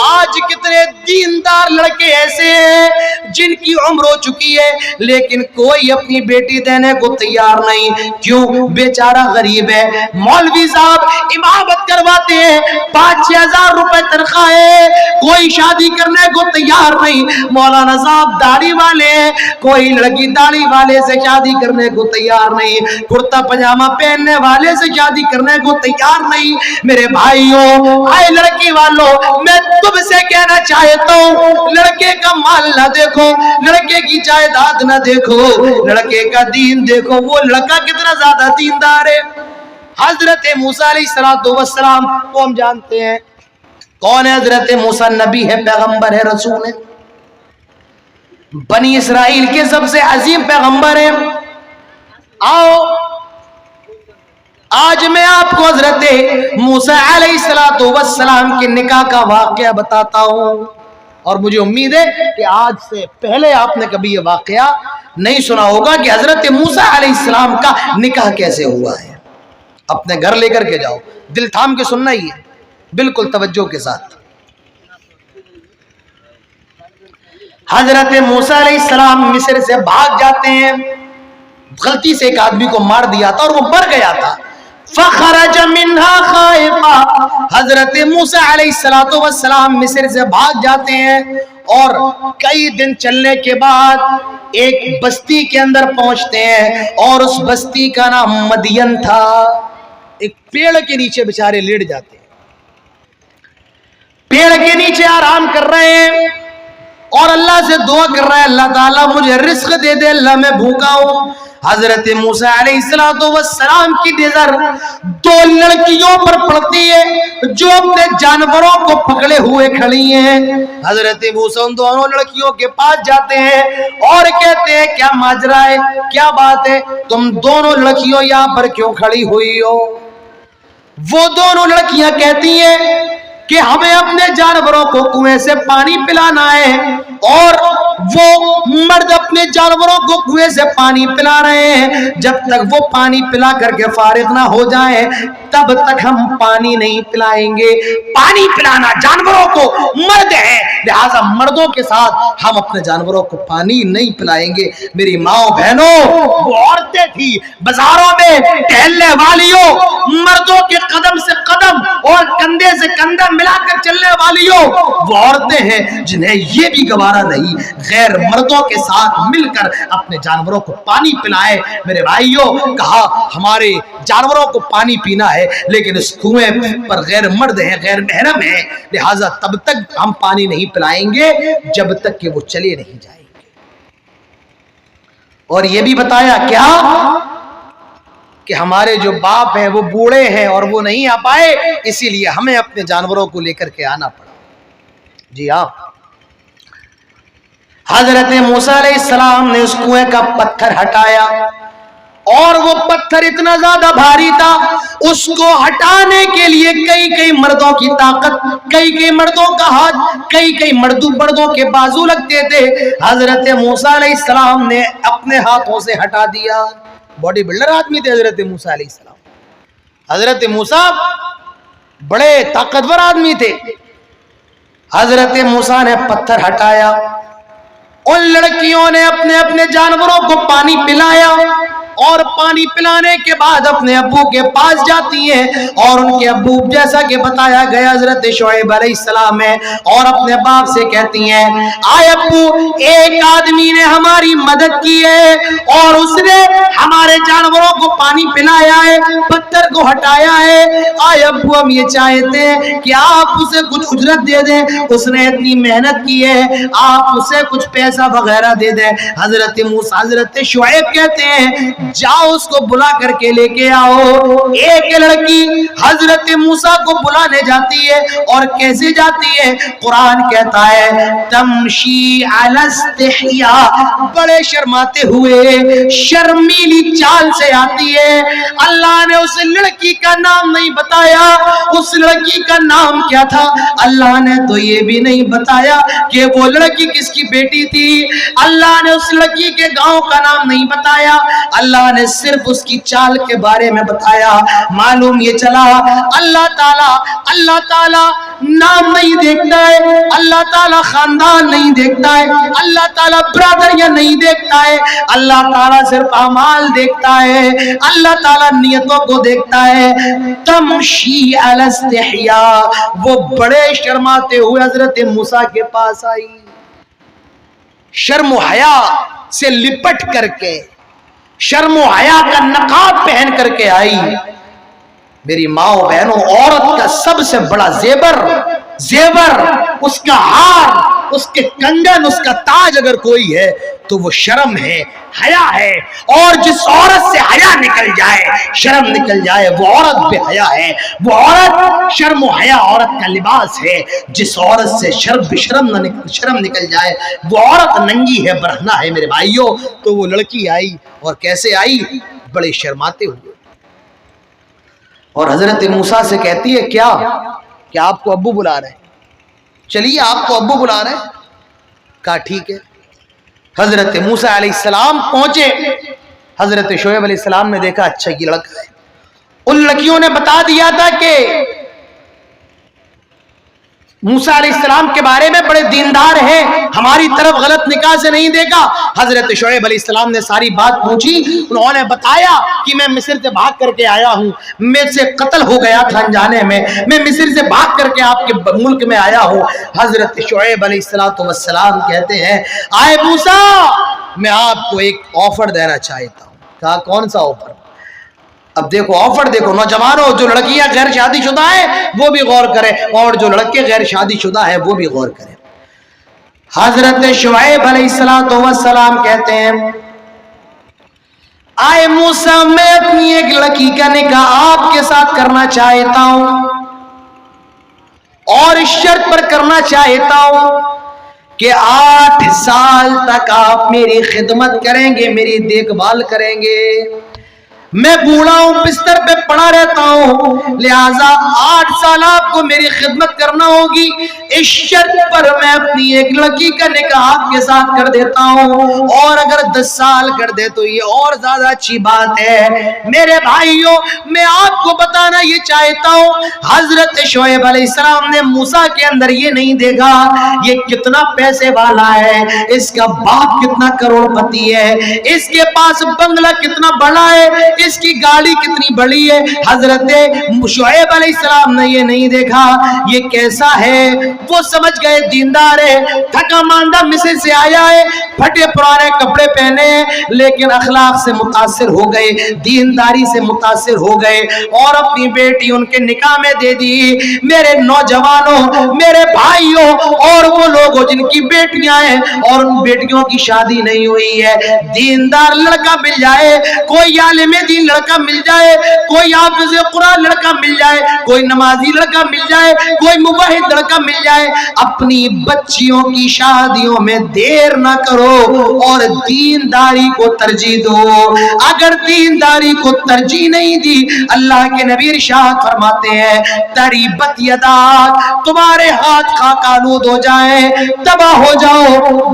آج کتنے دیندار لڑکے ایسے ہیں جن کی عمر ہو چکی ہے لیکن کوئی اپنی بیٹی دینے کو تیار نہیں، کیوں؟ بیچارہ غریب ہے، مولوی صاحب امامت کرواتے ہیں، 5-6 ہزار روپے تنخواہ ہے، کوئی شادی کرنے کو تیار نہیں، مولانا صاحب داڑھی والے ہیں، کوئی لڑکی داڑھی والے سے شادی کرنے کو تیار نہیں، کرتا پجامہ پہننے والے سے شادی کرنے کو تیار نہیں۔ میرے بھائیوں آئے لڑکی والوں میں تم سے کہنا چاہتا ہوں لڑکے کا مال نہ دیکھو، لڑکے کی جائیداد نہ دیکھو، لڑکے کا دین دیکھو، وہ لڑکا کتنا زیادہ دیندار ہے۔ حضرت موسیٰ علیہ السلام کو ہم جانتے ہیں، کون ہے حضرت موسیٰ؟ نبی ہے، پیغمبر ہے، رسول ہے، بنی اسرائیل کے سب سے عظیم پیغمبر ہیں۔ آؤ آج میں آپ کو حضرت موسیٰ علیہ السلام کے نکاح کا واقعہ بتاتا ہوں، اور مجھے امید ہے کہ آج سے پہلے آپ نے کبھی یہ واقعہ نہیں سنا ہوگا کہ حضرت موسیٰ علیہ السلام کا نکاح کیسے ہوا ہے۔ اپنے گھر لے کر کے جاؤ، دل تھام کے سننا ہی ہے، بالکل توجہ کے ساتھ۔ حضرت موسیٰ علیہ السلام مصر سے بھاگ جاتے ہیں، غلطی سے ایک آدمی کو مار دیا تھا اور وہ مر گیا تھا۔ فخرج منها خائفا، حضرت موسیٰ علیہ السلام مصر سے بھاگ جاتے ہیں، اور کئی دن چلنے کے بعد ایک بستی کے اندر پہنچتے ہیں، اور اس بستی کا نام مدین تھا۔ ایک پیڑ کے نیچے بیچارے لیٹ جاتے ہیں، پیڑ کے نیچے آرام کر رہے ہیں، اور اللہ سے دعا کر رہا ہے، اللہ تعالیٰ مجھے رزق دے دے، اللہ میں بھوکا ہوں۔ حضرت موسیٰ علیہ السلام کی نظر دو لڑکیوں پر پڑتی ہے جو اپنے جانوروں کو پکڑے ہوئے کھڑی ہیں۔ حضرت موسیٰ ان دونوں لڑکیوں کے پاس جاتے ہیں اور کہتے ہیں کیا ماجرا ہے، کیا بات ہے، تم دونوں لڑکیوں یہاں پر کیوں کھڑی ہوئی ہو؟ وہ دونوں لڑکیاں کہتی ہیں کہ ہمیں اپنے جانوروں کو کنویں سے پانی پلانا ہے، اور وہ مرد اپنے جانوروں کو کنویں سے پانی پلا رہے ہیں، جب تک وہ پانی پلا کر کے فارغ نہ ہو جائیں تب تک ہم پانی نہیں پلائیں گے۔ پانی پلانا جانوروں کو مرد ہے، لہذا مردوں کے ساتھ ہم اپنے جانوروں کو پانی نہیں پلائیں گے۔ میری ماں بہنوں، وہ عورتیں تھی بازاروں میں ٹہلنے والیوں، مردوں کے قدم سے قدم اور کندھے سے کندھا ملا کر چلنے والیوں، وہ عورتیں ہیں جنہیں یہ بھی گوارا نہیں غیر مردوں کے ساتھ مل کر اپنے جانوروں کو پانی پلائے۔ میرے بھائیوں، کہا ہمارے جانوروں کو پانی پینا ہے، لیکن اس کنویں پر غیر مرد ہیں، غیر محرم ہیں، لہٰذا تب تک ہم پانی نہیں پلائیں گے جب تک کہ وہ چلے نہیں جائیں گے۔ اور یہ بھی بتایا کیا کہ ہمارے جو باپ ہیں وہ بوڑھے ہیں اور وہ نہیں آ پائے، اسی لیے ہمیں اپنے جانوروں کو لے کر کے آنا پڑا۔ جی ہاں، حضرت موسیٰ علیہ السلام نے اس کنویں کا پتھر ہٹایا، اور وہ پتھر اتنا زیادہ بھاری تھا، اس کو ہٹانے کے لیے کئی مردوں کی طاقت، کئی مردوں کا ہاتھ، کئی مردوں کے بازو لگتے تھے۔ حضرت موسیٰ علیہ السلام نے اپنے ہاتھوں سے ہٹا دیا۔ باڈی بلڈر آدمی تھے حضرت موسیٰ علیہ السلام۔ حضرت موسیٰ بڑے طاقتور آدمی تھے۔ حضرت موسیٰ نے پتھر ہٹایا، ان لڑکیوں نے اپنے جانوروں کو پانی پلایا، اور پانی پلانے کے بعد اپنے ابو کے پاس جاتی ہیں، اور ان کے ابو جیسا کہ بتایا گیا حضرت شعیب علیہ السلام ہے، اور اپنے باپ سے کہتی ہیں آئے ابو، ایک آدمی نے ہماری مدد کی ہے اور اس نے ہمارے جانوروں کو پانی پلایا ہے، پتھر کو ہٹایا ہے۔ آئے ابو، ہم یہ چاہتے ہیں کہ آپ اسے کچھ اجرت دے دیں، اس نے اتنی محنت کی ہے، آپ اسے کچھ پیسہ وغیرہ دے دیں۔ حضرت شعیب کہتے ہیں جاؤ اس کو بلا کر کے لے کے آؤ۔ ایک لڑکی حضرت موسیٰ کو بلانے جاتی ہے، اور کیسے جاتی ہے؟ قرآن کہتا ہے تمشی علی استحیاء، بڑے شرماتے ہوئے شرمیلی چال سے آتی ہے۔ اللہ نے اس لڑکی کا نام نہیں بتایا، اس لڑکی کا نام کیا تھا اللہ نے تو یہ بھی نہیں بتایا کہ وہ لڑکی کس کی بیٹی تھی، اللہ نے اس لڑکی کے گاؤں کا نام نہیں بتایا، اللہ نے صرف اس کی چال کے بارے میں بتایا۔ معلوم یہ چلا اللہ تعالیٰ نام نہیں دیکھتا ہے، اللہ تعالیٰ خاندان نہیں دیکھتا ہے، اللہ تعالیٰ برادریاں نہیں دیکھتا ہے، اللہ تعالیٰ صرف اعمال دیکھتا ہے، اللہ تعالیٰ نیتوں کو دیکھتا ہے۔ تمشی علی استحیاء، وہ بڑے شرماتے ہوئے حضرت موسیٰ کے پاس آئی، شرم و حیا سے لپٹ کر کے، شرم و حیا کا نقاب پہن کر کے آئی۔ میری ماں و بہنوں، عورت کا سب سے بڑا زیور اس کا ہار، اس کے کنگن، اس کا تاج اگر کوئی ہے تو وہ شرم ہے، حیا ہے، اور جس عورت سے حیا نکل جائے، شرم نکل جائے، وہ عورت بے حیا ہے۔ وہ عورت، شرم و حیا عورت کا لباس ہے، جس عورت سے شرم نکل جائے وہ عورت ننگی ہے، برہنہ ہے۔ میرے بھائیوں، تو وہ لڑکی آئی، اور کیسے آئی؟ بڑے شرماتے ہوئے۔ اور حضرت موسیٰ سے کہتی ہے کیا کہ آپ کو ابو بلا رہے ہیں، چلیے آپ کو ابو بلا رہے ہیں. کہا ٹھیک ہے. حضرت موسیٰ علیہ السلام پہنچے. حضرت شعیب علیہ السلام نے دیکھا اچھا یہ لڑکا ہے. ان لڑکیوں نے بتا دیا تھا کہ موسیٰ علیہ السلام کے بارے میں بڑے دیندار ہیں، ہماری طرف غلط نکاح سے نہیں دیکھا. حضرت شعیب علیہ السلام نے ساری بات پوچھی. انہوں نے بتایا کہ میں مصر سے بھاگ کر کے آیا ہوں، میں سے قتل ہو گیا تھا انجانے میں مصر سے بھاگ کر کے آپ کے ملک میں آیا ہوں. حضرت شعیب علیہ السلام کہتے ہیں آئے موسیٰ، میں آپ کو ایک آفر دینا چاہتا ہوں. کہا کون سا آفر؟ اب دیکھو آفر دیکھو، نوجوانوں جو لڑکیاں غیر شادی شدہ ہیں وہ بھی غور کریں، اور جو لڑکے غیر شادی شدہ ہیں وہ بھی غور کریں. حضرت شعیب علیہ السلام کہتے ہیں آئے موسیٰ، میں اپنی ایک لڑکی کا نکاح آپ کے ساتھ کرنا چاہتا ہوں، اور اس شرط پر کرنا چاہتا ہوں کہ 8 سال تک آپ میری خدمت کریں گے، میری دیکھ بھال کریں گے. میں بوڑھا ہوں، بستر پہ پڑا رہتا ہوں، لہٰذا 8 سال آپ کو میری خدمت کرنا ہوگی. اس شرط پر میں اپنی ایک لڑکی کا نکاح آپ کے ساتھ کر دیتا ہوں، اور اگر 10 سال کر دے تو یہ اور زیادہ اچھی بات ہے. میرے بھائیوں، میں آپ کو بتانا یہ چاہتا ہوں، حضرت شعیب علیہ السلام نے موسیٰ کے اندر یہ نہیں دیکھا یہ کتنا پیسے والا ہے، اس کا باپ کتنا کروڑ پتی ہے، اس کے پاس بنگلہ کتنا بڑا ہے، اس کی گاڑی کتنی بڑی ہے. حضرت شعیب علیہ السلام نے یہ نہیں دیکھا یہ کیسا ہے. وہ سمجھ گئے دیندار ہے، تھکا ماندہ مصر سے آیا ہے، پھٹے پرانے کپڑے پہنے ہیں، لیکن اخلاق سے متاثر ہو گئے، دینداری سے متاثر ہو گئے، اور اپنی بیٹی ان کے نکاح میں دے دی. میرے نوجوانوں، میرے بھائیوں، اور وہ لوگ جن کی بیٹیاں ہیں اور ان بیٹیوں کی شادی نہیں ہوئی ہے، دیندار لڑکا مل جائے، کوئی عالم دین لڑکا مل جائے، کوئی حافظ قرآن لڑکا مل جائے، کوئی نمازی لڑکا مل جائے، کوئی موحد لڑکا مل جائے، اپنی بچیوں کی شادیوں میں دیر نہ کرو اور دینداری کو ترجیح دو. اگر دینداری کو ترجیح نہیں دی، اللہ کے نبی ارشاد فرماتے ہیں تریبت یداک، تمہارے ہاتھ خاک آلود ہو جائیں، تباہ ہو جاؤ،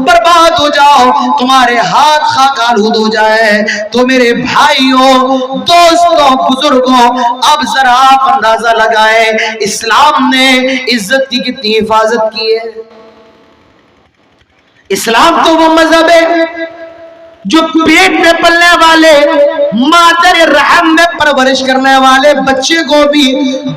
برباد ہو جاؤ، تمہارے ہاتھ خاک آلود ہو جائے. تو میرے بھائیوں، دوستوں، بزرگوں، اب ذرا آپ اندازہ لگائیں اسلام نے عزت کی کتنی حفاظت کی ہے. اسلام تو وہ مذہب ہے جو پیٹ میں پلنے والے، مادر رحم میں پرورش کرنے والے بچے کو بھی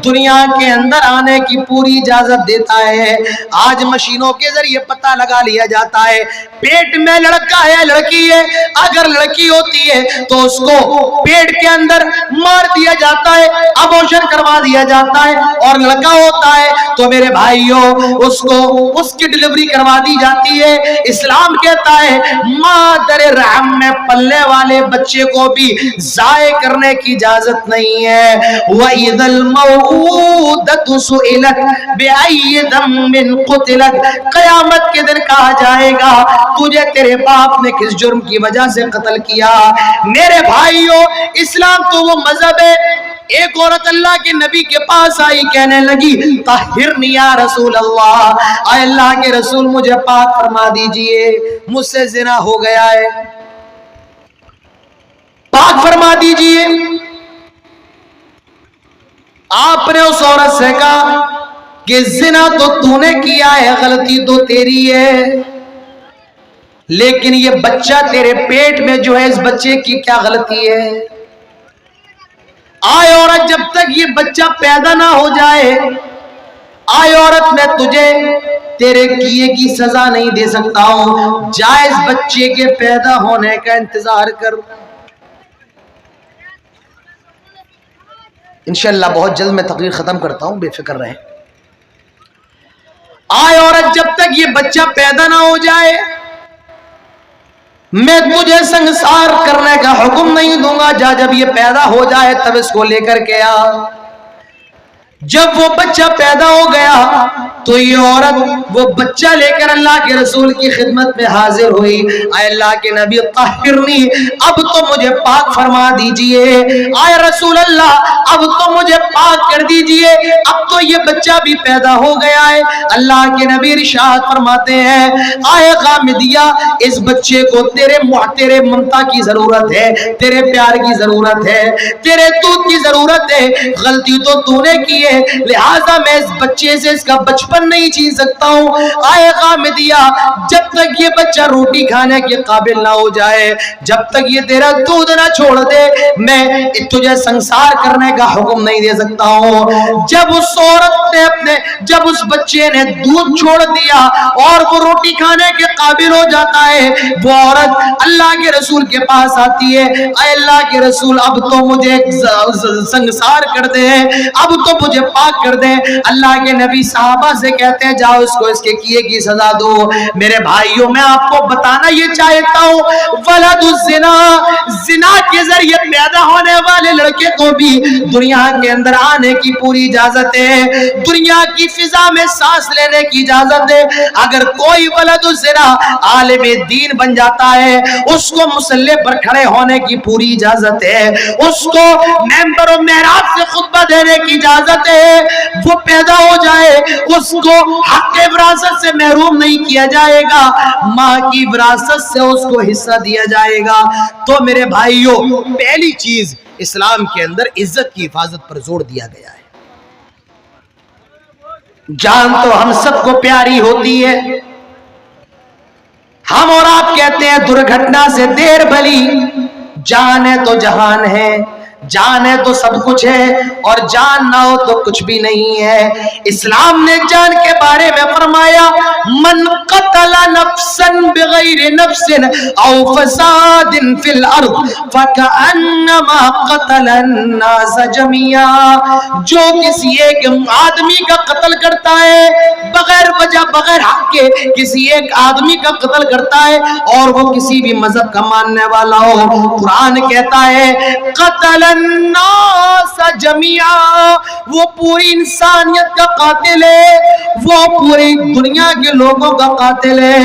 دنیا کے اندر آنے کی پوری اجازت دیتا ہے. آج مشینوں کے ذریعے پتہ لگا لیا جاتا ہے پیٹ میں لڑکا ہے لڑکی ہے. اگر لڑکی ہوتی ہے تو اس کو پیٹ کے اندر مار دیا جاتا ہے، ابورشن کروا دیا جاتا ہے، اور لڑکا ہوتا ہے تو میرے بھائیوں اس کو اس کی ڈلیوری کروا دی جاتی ہے. اسلام کہتا ہے مادر رحم میں پلنے والے بچے کو بھی ضائع کرنے کی اجازت نہیں ہے. وَإِذَا الْمَوْءُودَةُ سُئِلَتْ بِأَيِّ ذَنبٍ قُتِلَتْ، قیامت کے دن کہا جائے گا تجھے تیرے باپ نے کس جرم کی وجہ سے قتل کیا. میرے بھائیوں، اسلام تو وہ مذہب ہے. ایک عورت اللہ کے نبی کے پاس آئی، کہنے لگی طہرنی یا رسول اللہ، اے اللہ کے رسول مجھے پاک فرما دیجئے، مجھ سے زنا ہو گیا ہے، پاک فرما دیجئے. آپ نے اس عورت سے کہا کہ زنا تو نے کیا ہے، غلطی تو تیری ہے، لیکن یہ بچہ تیرے پیٹ میں جو ہے اس بچے کی کیا غلطی ہے؟ آئے عورت، جب تک یہ بچہ پیدا نہ ہو جائے، آئے عورت میں تجھے تیرے کیے کی سزا نہیں دے سکتا ہوں، جائز بچے کے پیدا ہونے کا انتظار کر. انشاءاللہ بہت جلد میں تقریر ختم کرتا ہوں، بے فکر رہیں. آئے عورت، جب تک یہ بچہ پیدا نہ ہو جائے میں تجھے سنگسار کرنے کا حکم نہیں دوں گا. جب یہ پیدا ہو جائے تب اس کو لے کر کے آ. جب وہ بچہ پیدا ہو گیا تو یہ عورت وہ بچہ لے کر اللہ کے رسول کی خدمت میں حاضر ہوئی. اے اللہ کے نبی طہرنی، اب تو مجھے پاک فرما دیجئے. اے رسول اللہ اب تو مجھے پاک کر دیجئے، اب تو یہ بچہ بھی پیدا ہو گیا ہے. اللہ کے نبی ارشاد فرماتے ہیں اے غامدیہ، اس بچے کو تیرے ممتا کی ضرورت ہے، تیرے پیار کی ضرورت ہے، تیرے دودھ کی ضرورت ہے. غلطی تو نے کی ہے، لہٰذا میں اس بچے سے اس کا بچپن نہیں چھین سکتا ہوں. آئے غامدیہ، جب تک یہ بچہ روٹی کھانے کے قابل نہ ہو جائے، جب تک یہ تیرا دودھ نہ چھوڑ دے، میں تجھے سنسار کرنے کا حکم نہیں دے سکتا ہوں. جب اس بچے نے دودھ چھوڑ دیا اور وہ روٹی کھانے کے قابل ہو جاتا ہے، وہ عورت اللہ کے رسول کے پاس آتی ہے. اے اللہ کے رسول اب تو مجھے سنسار کر دے، اب تو مجھے پاک کر دیں. اللہ کے نبی صحابہ سے کہتے ہیں جاؤ اس کو اس کے کیے کی سزا دو. میرے بھائیوں میں آپ کو بتانا یہ چاہتا ہوں، ولد الزنا، زنا کے ذریعے پیدا ہونے والے لڑکے کو بھی دنیا کے اندر آنے کی پوری اجازت ہے، دنیا کی فضا میں سانس لینے کی اجازت ہے. اگر کوئی ولد الزنا عالم دین بن جاتا ہے، اس کو مصلی پر کھڑے ہونے کی پوری اجازت ہے، اس کو ممبر و محراب سے خطبہ دینے کی اجازت ہے. وہ پیدا ہو جائے اس کو حق وراثت سے محروم نہیں کیا جائے گا، ماں کی وراثت سے اس کو حصہ دیا جائے گا. تو میرے بھائیوں، پہلی چیز اسلام کے اندر عزت کی حفاظت پر زور دیا گیا ہے. جان تو ہم سب کو پیاری ہوتی ہے، ہم اور آپ کہتے ہیں درگھٹنا سے دیر بھلی، جان ہے تو جہان ہے، جان ہے تو سب کچھ ہے، اور جان نہ ہو تو کچھ بھی نہیں ہے. اسلام نے جان کے بارے میں فرمایا من قتل نفسا بغیر نفس او فساد فی الارض فکأنما قتل الناس جميعا. جو کسی ایک آدمی کا قتل کرتا ہے بغیر وجہ بغیر حق کے، کسی ایک آدمی کا قتل کرتا ہے اور وہ کسی بھی مذہب کا ماننے والا ہو، قرآن کہتا ہے قتل الناس جميعا، وہ پوری انسانیت کا قاتل ہے، وہ پوری دنیا کے لوگوں کا قاتل ہے،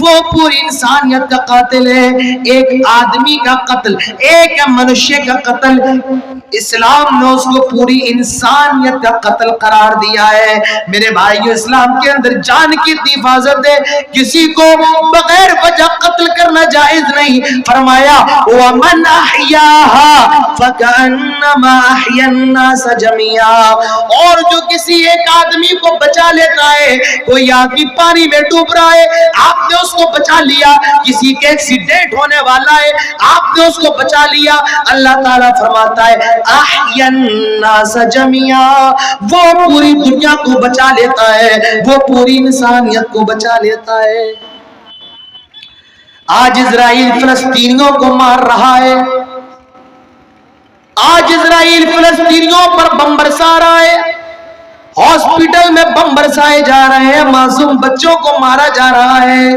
وہ پوری انسانیت کا قاتل ہے. ایک آدمی کا قتل، ایک منشیہ کا قتل، اسلام نے اس کو پوری انسانیت کا قتل قرار دیا ہے. میرے بھائیو، اسلام کے اندر جان کی حفاظت ہے، کسی کو بغیر وجہ قتل کرنا جائز نہیں. فرمایا وَمَنْ أَحْيَاهَا فَكَأَنَّمَا أَحْيَا النَّاسَ جَمِيعًا. اور جو کسی ایک آدمی کو بچا لیتا ہے، کوئی آدمی پانی میں ڈوب رہا ہے، آپ نے اس کو بچا لیا، کسی کے ایکسیڈنٹ ہونے والا ہے، آپ نے اس کو بچا لیا، اللہ تعالیٰ فرماتا ہے أَحْيَا النَّاسَ جَمِيعًا، وہ پوری دنیا کو بچا لیتا ہے، وہ پوری انسانیت کو بچا لیتا ہے. آج اسرائیل فلسطینیوں کو مار رہا ہے، آج اسرائیل فلسطینیوں پر بم برسا رہا ہے، ہاسپٹل میں بم برسائے جا رہے ہیں، معصوم بچوں کو مارا جا رہا ہے.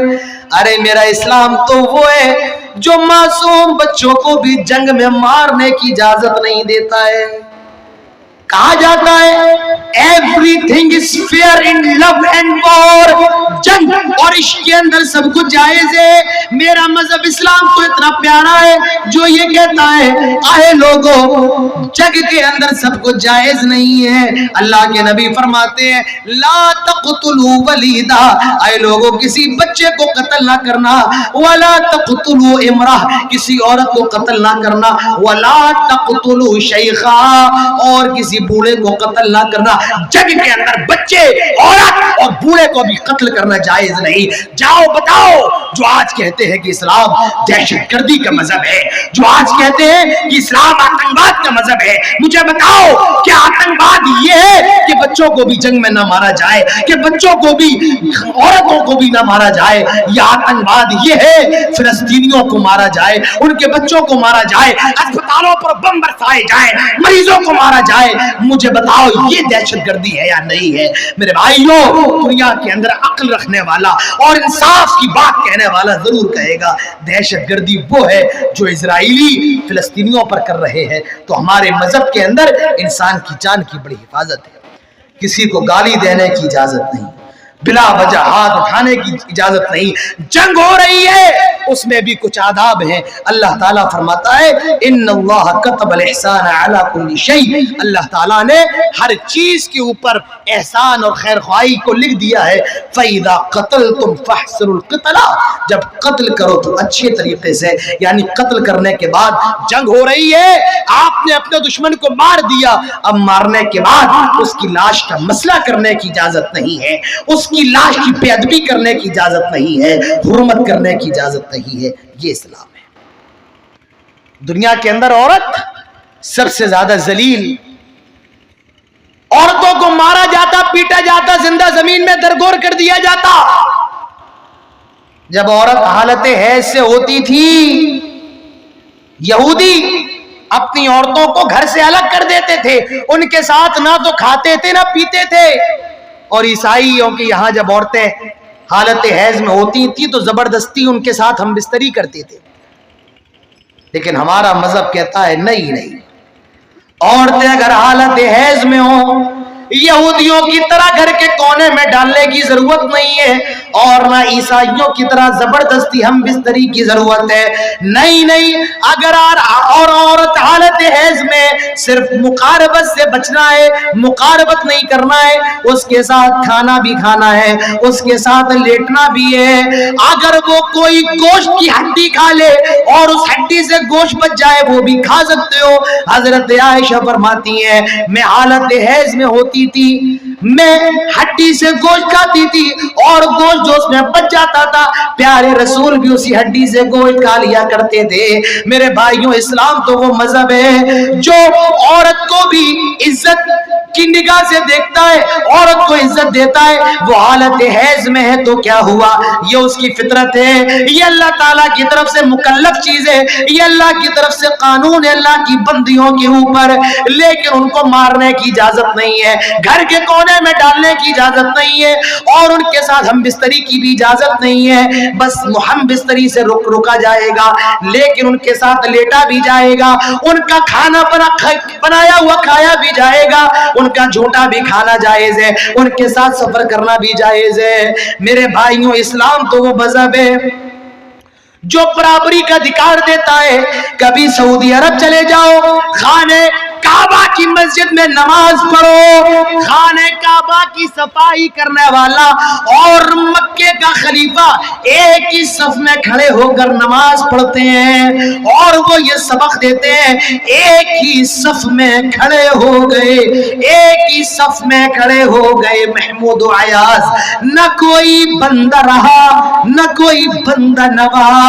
ارے میرا اسلام تو وہ ہے جو معصوم بچوں کو بھی جنگ میں مارنے کی اجازت نہیں دیتا ہے. کہا جاتا ہے everything is fair in love and war، جنگ اور عشق کے اندر سب کچھ جائز ہے. میرا مذہب اسلام تو اتنا پیارا ہے جو یہ کہتا ہے آئے لوگوں، جنگ کے اندر سب کچھ جائز نہیں ہے. اللہ کے نبی فرماتے ہیں لا تقتلوا ولیدا، آئے لوگوں کسی بچے کو قتل نہ کرنا، ولا تقتلوا امرأة، کسی عورت کو قتل نہ کرنا، ولا تقتلوا شیخا، اور کسی بوڑھے کو قتل نہ کرنا. جنگ کے اندر بچے، عورت اور بوڑھے کو بھی قتل کرنا جائز نہیں. جاؤ بتاؤ جو آج کہتے ہیں کہ اسلام دہشت گردی کا مذہب ہے، جو آج کہتے ہیں کہ اسلام آتنکواد کا مذہب ہے، مجھے بتاؤ کہ آتنکواد یہ ہے کہ بچوں کو بھی جنگ میں نہ مارا جائے، کہ بچوں کو بھی عورتوں کو بھی نہ مارا جائے، یا آتنکواد یہ ہے فلسطینیوں کو مارا جائے، ان کے بچوں کو مارا جائے، اسپتالوں پر بم برسائے جائے، مریضوں کو مارا جائے. مجھے بتاؤ یہ دہشت گردی ہے یا نہیں ہے؟ میرے بھائیوں، دنیا کے اندر عقل رکھنے والا اور انصاف کی بات کہنے والا ضرور کہے گا دہشت گردی وہ ہے جو اسرائیلی فلسطینیوں پر کر رہے ہیں. تو ہمارے مذہب کے اندر انسان کی جان کی بڑی حفاظت ہے. کسی کو گالی دینے کی اجازت نہیں، بلا وجہ ہاتھ اٹھانے کی اجازت نہیں۔ جنگ ہو رہی ہے اس میں بھی کچھ آداب ہیں۔ اللہ تعالیٰ فرماتا ہے ان اللہ کتب الاحسان علی کل شیء، اللہ تعالیٰ نے ہر چیز کے اوپر احسان اور خیر خواہی کو لکھ دیا ہے۔ فَإِذَا قَتَلْتُمْ فَاحْسِنُوا الْقِتْلَ، جب قتل کرو تو اچھے طریقے سے، یعنی قتل کرنے کے بعد جنگ ہو رہی ہے، آپ نے اپنے دشمن کو مار دیا، اب مارنے کے بعد اس کی لاش کا مسئلہ کرنے کی اجازت نہیں ہے، اس کی لاش کی بے ادبی کرنے کی اجازت نہیں ہے، حرمت کرنے کی اجازت نہیں ہے۔ یہ اسلام ہے۔ دنیا کے اندر عورت سب سے زیادہ ذلیل، عورتوں کو مارا جاتا، پیٹا جاتا، زندہ زمین میں درگور کر دیا جاتا۔ جب عورت حالت حیض سے ہوتی تھی، یہودی اپنی عورتوں کو گھر سے الگ کر دیتے تھے، ان کے ساتھ نہ تو کھاتے تھے نہ پیتے تھے۔ اور عیسائیوں کے یہاں جب عورتیں حالت حیض میں ہوتی تھی تو زبردستی ان کے ساتھ ہم بستری کرتے تھے، لیکن ہمارا مذہب کہتا ہے نہیں، عورتیں اگر حالت حیض میں ہوں یہودیوں کی طرح گھر کے کونے میں ڈالنے کی ضرورت نہیں ہے، اور نہ عیسائیوں کی طرح زبردستی ہم بستری کی ضرورت ہے۔ نہیں، اگر اور عورت حالت حیض میں صرف مقاربت سے بچنا ہے، مقاربت نہیں کرنا ہے، اس کے ساتھ کھانا بھی کھانا ہے، اس کے ساتھ لیٹنا بھی ہے۔ اگر وہ کوئی گوشت کی ہڈی کھا لے اور اس ہڈی سے گوشت بچ جائے وہ بھی کھا سکتے ہو۔ حضرت عائشہ فرماتی ہیں میں حالت حیض میں ہوتی تھی، میں ہڈی سے گوشت کھاتی تھی اور گوشت جو اس میں بچ جاتا تھا پیارے رسول بھی اسی ہڈی سے گوشت کھا لیا کرتے تھے۔ میرے بھائیوں، اسلام تو وہ مذہب ہے جو عورت کو بھی عزت کی نگاہ سے دیکھتا ہے، عورت کو عزت دیتا ہے۔ وہ حالت حیض میں ہے تو کیا ہوا، یہ اس کی فطرت ہے، یہ اللہ تعالیٰ کی طرف سے مکلف چیز ہے، یہ اللہ کی طرف سے قانون ہے اللہ کی بندیوں کے اوپر، لیکن ان کو مارنے کی اجازت نہیں ہے، گھر کے کونے میں ڈالنے کی اجازت نہیں ہے، اور ان کے ساتھ ہم بستری کی بھی اجازت نہیں ہے۔ بس ہم بستری سے رکا جائے گا، لیکن ان کے ساتھ لیٹا بھی جائے گا، ان کا کھانا بنایا ہوا کھایا بھی جائے گا، ان کا جھوٹا بھی کھانا جائز ہے، ان کے ساتھ سفر کرنا بھی جائز ہے۔ میرے بھائیوں، اسلام تو وہ مذہب ہے جو برابری کا ادھیکار دیتا ہے۔ کبھی سعودی عرب چلے جاؤ، خانے کعبہ کی مسجد میں نماز پڑھو، خانے کعبہ کی صفائی کرنے والا اور مکے کا خلیفہ ایک ہی صف میں کھڑے ہو کر نماز پڑھتے ہیں، اور وہ یہ سبق دیتے ہیں ایک ہی صف میں کھڑے ہو گئے، ایک ہی صف میں کھڑے ہو گئے محمود و عیاض، نہ کوئی بندہ رہا نہ کوئی بندہ نواز۔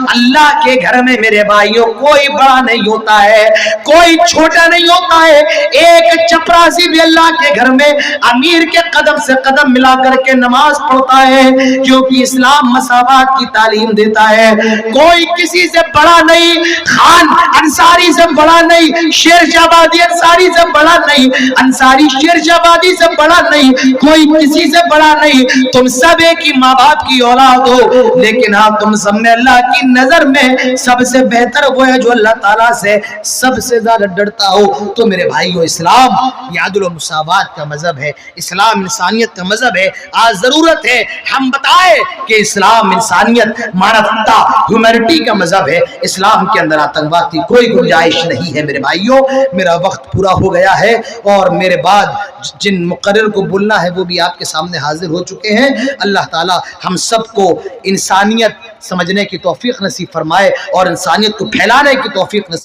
اللہ کے گھر میں میرے بھائیوں کوئی بڑا نہیں ہوتا ہے، کوئی چھوٹا نہیں ہوتا ہے۔ ایک چپراسی بھی اللہ کے گھر میں امیر کے قدم سے قدم ملا کر کے نماز پڑھتا ہے، کیونکہ اسلام مساوات کی تعلیم دیتا ہے۔ کوئی کسی سے بڑا نہیں، خان انصاری سے بڑا نہیں، شیر شہبادی انصاری سے بڑا نہیں، انصاری شیر شہبادی سے بڑا نہیں، کوئی کسی سے بڑا نہیں۔ تم سب ایک ہی ماں باپ کی اولاد ہو، لیکن ہاں تم سب میں اللہ کی نظر میں سب سے بہتر وہ ہے جو اللہ تعالیٰ سے سب سے زیادہ ڈرتا ہو۔ تو میرے بھائیو، اسلام یہ عدل و مساوات کا مذہب ہے، اسلام انسانیت کا مذہب ہے۔ آج ضرورت ہے ہم بتائیں کہ اسلام انسانیت، مانوتا، ہیومینٹی کا مذہب ہے۔ اسلام کے اندر آتنکواد کی کوئی گنجائش نہیں ہے۔ میرے بھائیو، میرا وقت پورا ہو گیا ہے اور میرے بعد جن مقرر کو بولنا ہے وہ بھی آپ کے سامنے حاضر ہو چکے ہیں۔ اللہ تعالی ہم سب کو انسانیت سمجھنے کی توفیق نصیب فرمائے اور انسانیت کو پھیلانے کی توفیق نصیب